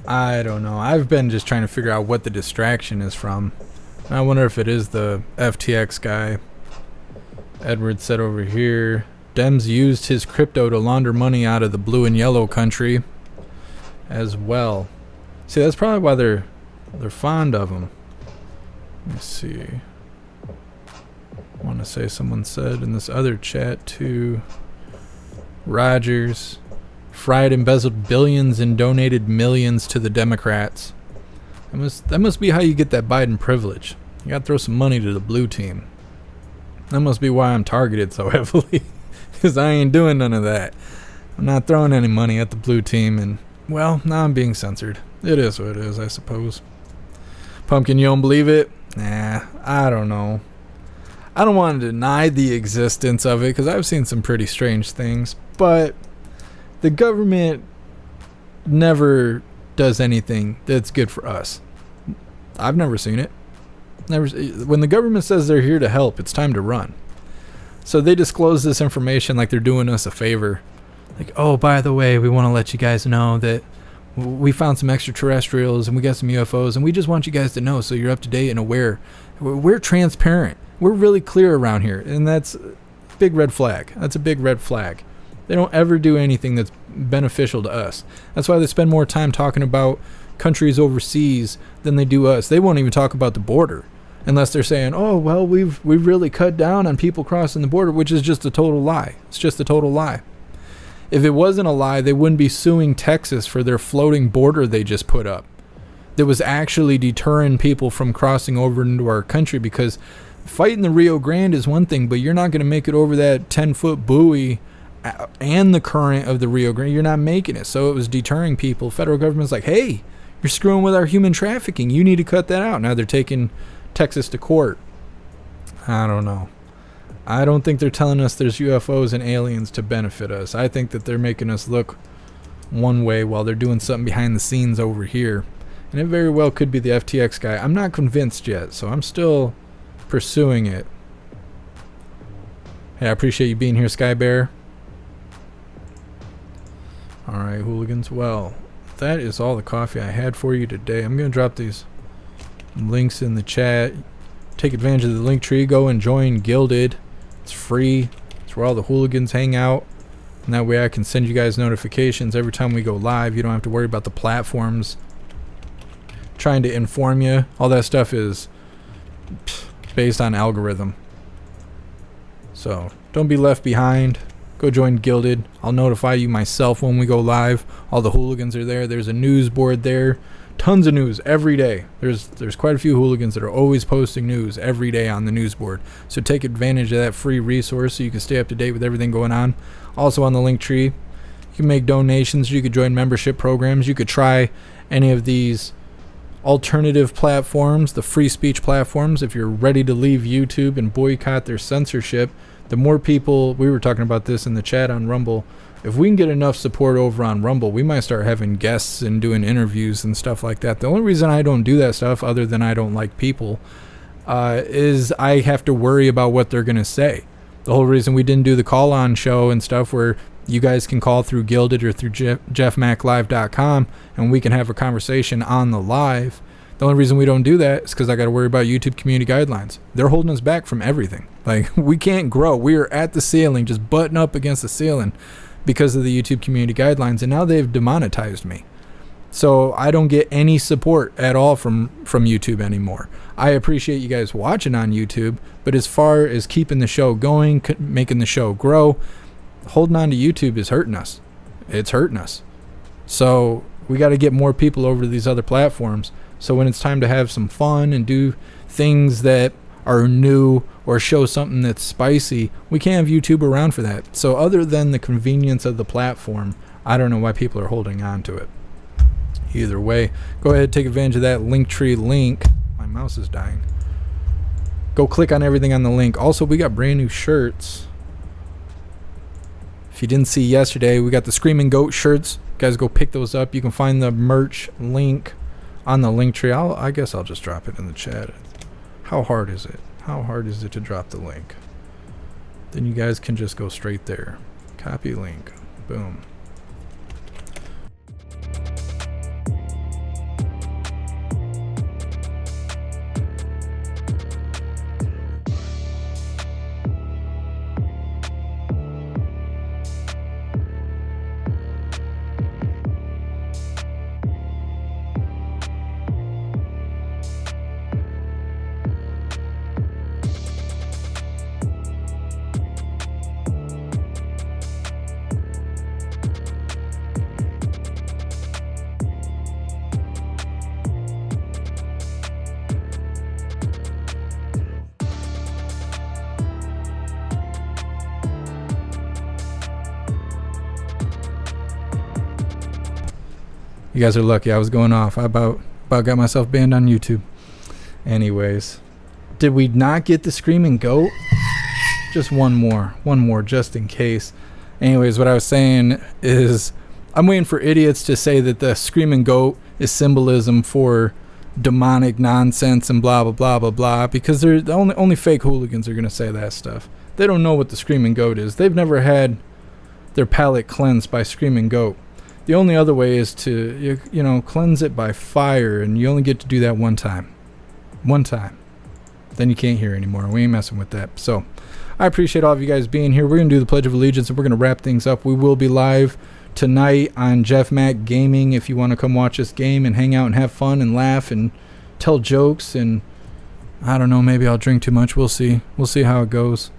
I don't know. I've been just trying to figure out what the distraction is from. I wonder if it is the FTX guy. Edward said over here, Dems used his crypto to launder money out of the blue and yellow country as well. See, that's probably why they're fond of him. Let me see. I want to say someone said in this other chat too. Rogers, Fried embezzled billions and donated millions to the Democrats. That must be how you get that Biden privilege. You got to throw some money to the blue team. That must be why I'm targeted so heavily, because I ain't doing none of that. I'm not throwing any money at the blue team, and well, now I'm being censored. It is what it is, I suppose. Pumpkin, you don't believe it? Nah, I don't know. I don't want to deny the existence of it because I've seen some pretty strange things, but the government never does anything that's good for us. I've never seen it. When the government says they're here to help, it's time to run. So they disclose this information like they're doing us a favor. Like, oh, by the way, we want to let you guys know that we found some extraterrestrials and we got some UFOs, and we just want you guys to know so you're up to date and aware. We're transparent. We're really clear around here, and that's a big red flag. That's a big red flag. They don't ever do anything that's beneficial to us. That's why they spend more time talking about countries overseas than they do us. They won't even talk about the border unless they're saying, oh, well, we've really cut down on people crossing the border, which is just a total lie. It's just a total lie. If it wasn't a lie, they wouldn't be suing Texas for their floating border they just put up. That was actually deterring people from crossing over into our country, because fighting the Rio Grande is one thing, but you're not going to make it over that 10-foot buoy and the current of the Rio Grande. You're not making it. So it was deterring people. Federal government's like, hey, you're screwing with our human trafficking. You need to cut that out. Now they're taking Texas to court. I don't know. I don't think they're telling us there's UFOs and aliens to benefit us. I think that they're making us look one way while they're doing something behind the scenes over here. And it very well could be the FTX guy. I'm not convinced yet, so I'm still pursuing it. Hey, I appreciate you being here, Sky Bear. Alright, hooligans. Well, that is all the coffee I had for you today. I'm going to drop these links in the chat. Take advantage of the link tree. Go and join Gilded. It's free. It's where all the hooligans hang out. And that way I can send you guys notifications every time we go live. You don't have to worry about the platforms trying to inform you. All that stuff is based on algorithm. So don't be left behind. Go join Gilded. I'll notify you myself when we go live. All the hooligans are there. There's a news board there. Tons of news every day. There's quite a few hooligans that are always posting news every day on the news board. So take advantage of that free resource so you can stay up to date with everything going on. Also on the link tree, you can make donations. You could join membership programs. You could try any of these alternative platforms, the free speech platforms. If you're ready to leave YouTube and boycott their censorship, the more people, we were talking about this in the chat on Rumble, if we can get enough support over on Rumble, we might start having guests and doing interviews and stuff like that. The only reason I don't do that stuff, other than I don't like people, is I have to worry about what they're going to say. The whole reason we didn't do the call-on show and stuff where you guys can call through Gilded or through jeffmaclive.com and we can have a conversation on the live. The only reason we don't do that is because I got to worry about YouTube community guidelines. They're holding us back from everything. Like, we can't grow. We are at the ceiling, just butting up against the ceiling because of the YouTube community guidelines, and now they've demonetized me. So I don't get any support at all from YouTube anymore. I appreciate you guys watching on YouTube, but as far as keeping the show going, making the show grow, holding on to YouTube is hurting us. It's hurting us. So we got to get more people over to these other platforms. So when it's time to have some fun and do things that are new or show something that's spicy, we can't have YouTube around for that. So other than the convenience of the platform, I don't know why people are holding on to it. Either way, go ahead, take advantage of that Linktree link. My mouse is dying. Go click on everything on the link. Also, we got brand new shirts. If you didn't see yesterday, we got the Screaming Goat shirts. Guys, go pick those up. You can find the merch link on the Linktree. I guess I'll just drop it in the chat. How hard is it? How hard is it to drop the link? Then you guys can just go straight there. Copy link. Boom. You guys are lucky. I was going off. I about got myself banned on YouTube. Anyways, did we not get the Screaming Goat? Just one more, just in case. Anyways, what I was saying is I'm waiting for idiots to say that the Screaming Goat is symbolism for demonic nonsense and blah, blah, blah, blah, blah, because they're the only fake hooligans are going to say that stuff. They don't know what the Screaming Goat is. They've never had their palate cleansed by Screaming Goat. The only other way is to, you know, cleanse it by fire, and you only get to do that one time. One time. Then you can't hear anymore. We ain't messing with that. So, I appreciate all of you guys being here. We're going to do the Pledge of Allegiance, and we're going to wrap things up. We will be live tonight on Jeff Mac Gaming if you want to come watch this game and hang out and have fun and laugh and tell jokes, and I don't know, maybe I'll drink too much. We'll see. We'll see how it goes.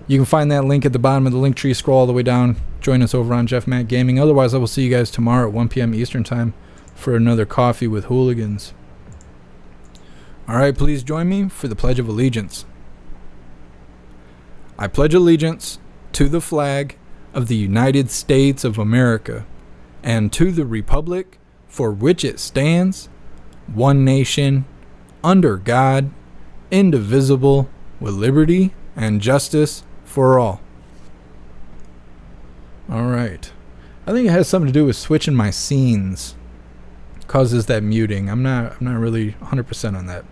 You can find that link at the bottom of the link tree. Scroll all the way down. Join us over on Jeff Mac Gaming. Otherwise, I will see you guys tomorrow at 1 p.m. Eastern Time for another Coffee with Hooligans. All right, please join me for the Pledge of Allegiance. I pledge allegiance to the flag of the United States of America and to the republic for which it stands, one nation, under God, indivisible, with liberty and justice for all. All right. I think it has something to do with switching my scenes. Causes that muting. I'm not really 100% on that.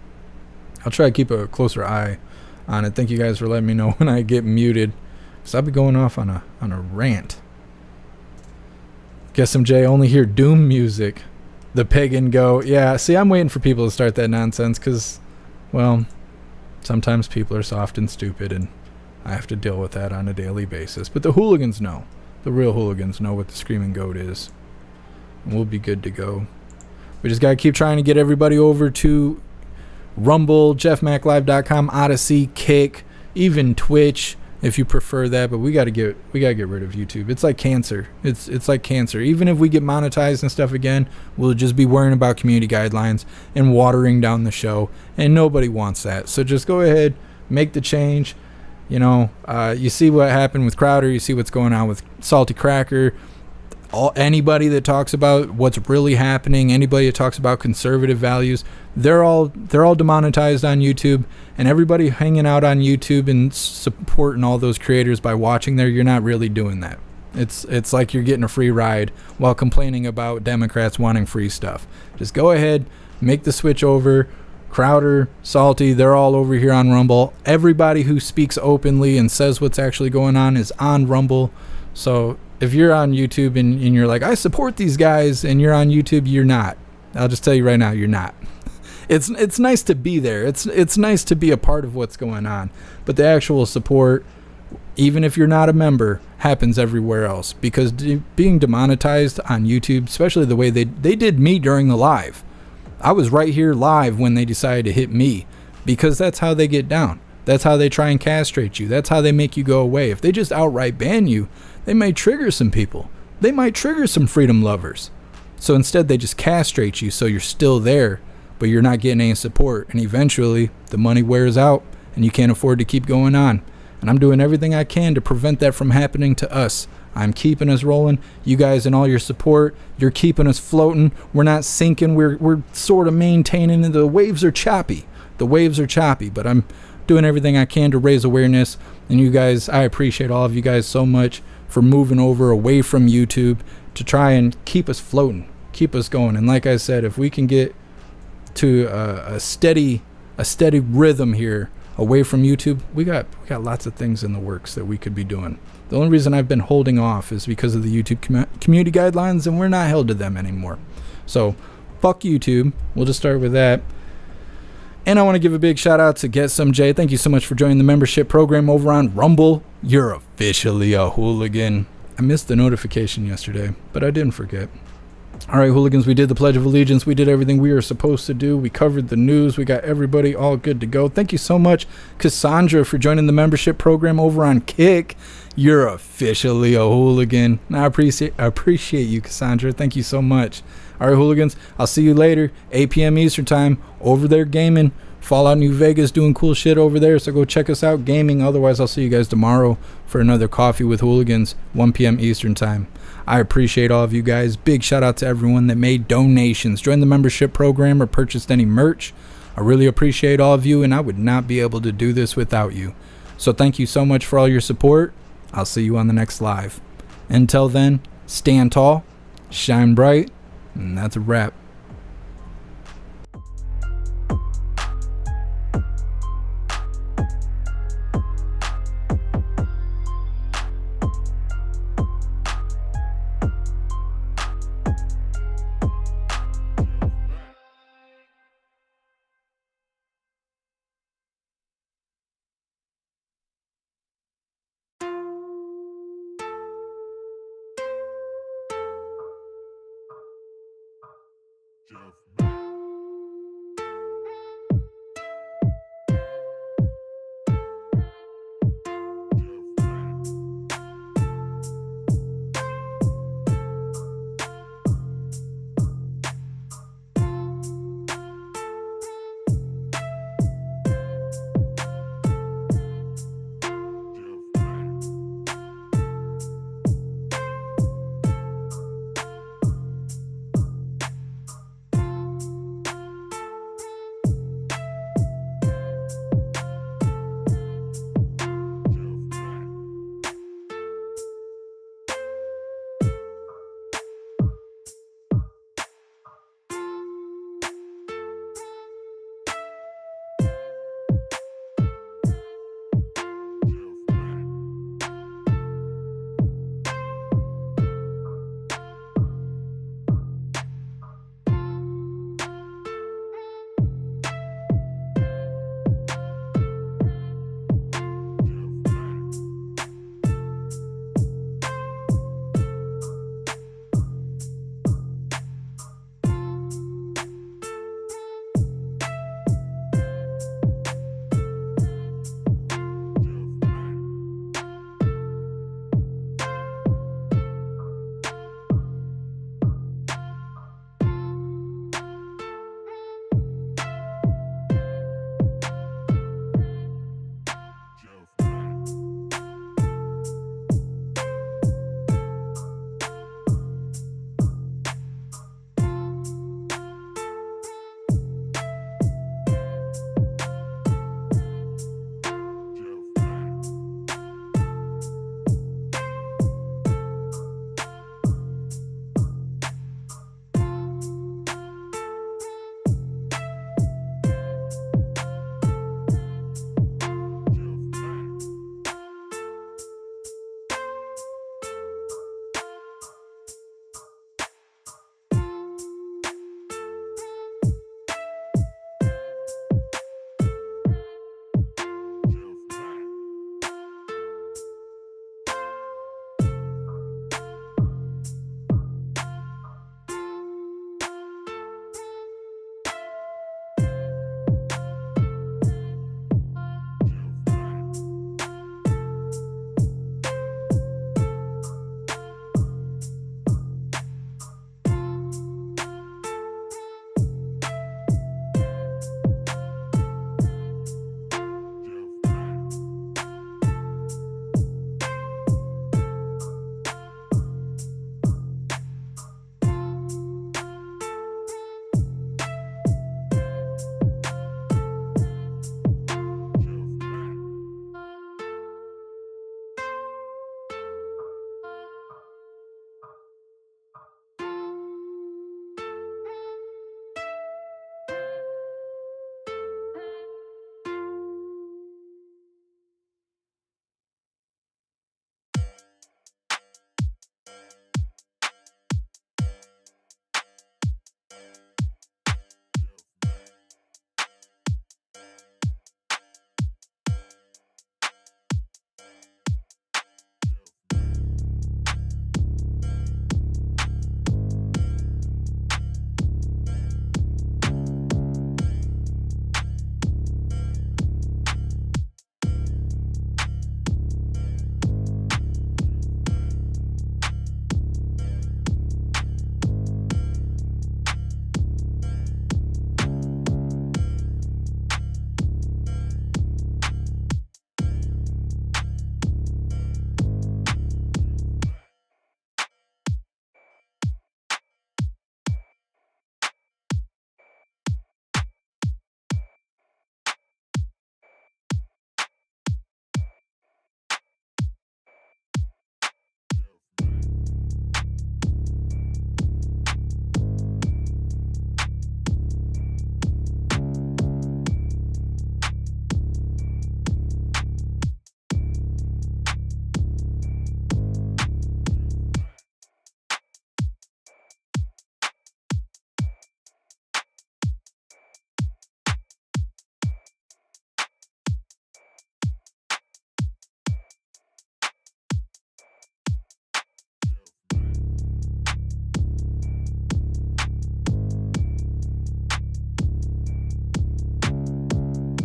I'll try to keep a closer eye on it. Thank you guys for letting me know when I get muted, because I'll be going off on a rant. Guess MJ only hear doom music. The pagan go. Yeah, see, I'm waiting for people to start that nonsense because, well, sometimes people are soft and stupid, and I have to deal with that on a daily basis. But the hooligans know. The real hooligans know what the Screaming Goat is. And we'll be good to go. We just got to keep trying to get everybody over to Rumble, jeffmaclive.com, Odyssey, Kick, even Twitch if you prefer that, but we got to get rid of YouTube. It's like cancer. It's like cancer. Even if we get monetized and stuff again, we'll just be worrying about community guidelines and watering down the show, and nobody wants that. So just go ahead, make the change. You know, you see what happened with Crowder, you see what's going on with Salty Cracker. Anybody that talks about what's really happening, anybody that talks about conservative values, they're all demonetized on YouTube. And everybody hanging out on YouTube and supporting all those creators by watching there, you're not really doing that. It's like you're getting a free ride while complaining about Democrats wanting free stuff. Just go ahead, make the switch over. Crowder, Salty, they're all over here on Rumble. Everybody who speaks openly and says what's actually going on is on Rumble. So if you're on YouTube and you're like, I support these guys, and you're on YouTube, you're not. I'll just tell you right now, you're not. It's nice to be there. It's nice to be a part of what's going on. But the actual support, even if you're not a member, happens everywhere else. Because being demonetized on YouTube, especially the way they did me during the live, I was right here live when they decided to hit me, because that's how they get down. That's how they try and castrate you. That's how they make you go away. If they just outright ban you, they might trigger some people. They might trigger some freedom lovers. So instead, they just castrate you so you're still there, but you're not getting any support. And eventually, the money wears out and you can't afford to keep going on. And I'm doing everything I can to prevent that from happening to us. I'm keeping us rolling. You guys and all your support, you're keeping us floating. We're not sinking. We're sort of maintaining. The waves are choppy. The waves are choppy, but I'm doing everything I can to raise awareness. And you guys, I appreciate all of you guys so much for moving over away from YouTube to try and keep us floating, keep us going. And like I said, if we can get to a steady rhythm here away from YouTube, we got lots of things in the works that we could be doing. The only reason I've been holding off is because of the YouTube community guidelines, and we're not held to them anymore. So fuck YouTube. We'll just start with that. And I want to give a big shout out to Get Some J. Thank you so much for joining the membership program over on Rumble. You're officially a hooligan. I missed the notification yesterday, but I didn't forget. All right, hooligans, we did the Pledge of Allegiance. We did everything we were supposed to do. We covered the news. We got everybody all good to go. Thank you so much, Cassandra, for joining the membership program over on Kick. You're officially a hooligan. I appreciate you, Cassandra. Thank you so much. All right, hooligans, I'll see you later, 8 p.m. Eastern time, over there gaming. Fallout New Vegas doing cool shit over there, so go check us out gaming. Otherwise, I'll see you guys tomorrow for another Coffee with Hooligans, 1 p.m. Eastern time. I appreciate all of you guys. Big shout out to everyone that made donations, joined the membership program, or purchased any merch. I really appreciate all of you, and I would not be able to do this without you. So thank you so much for all your support. I'll see you on the next live. Until then, stand tall, shine bright, and that's a wrap. Jeff.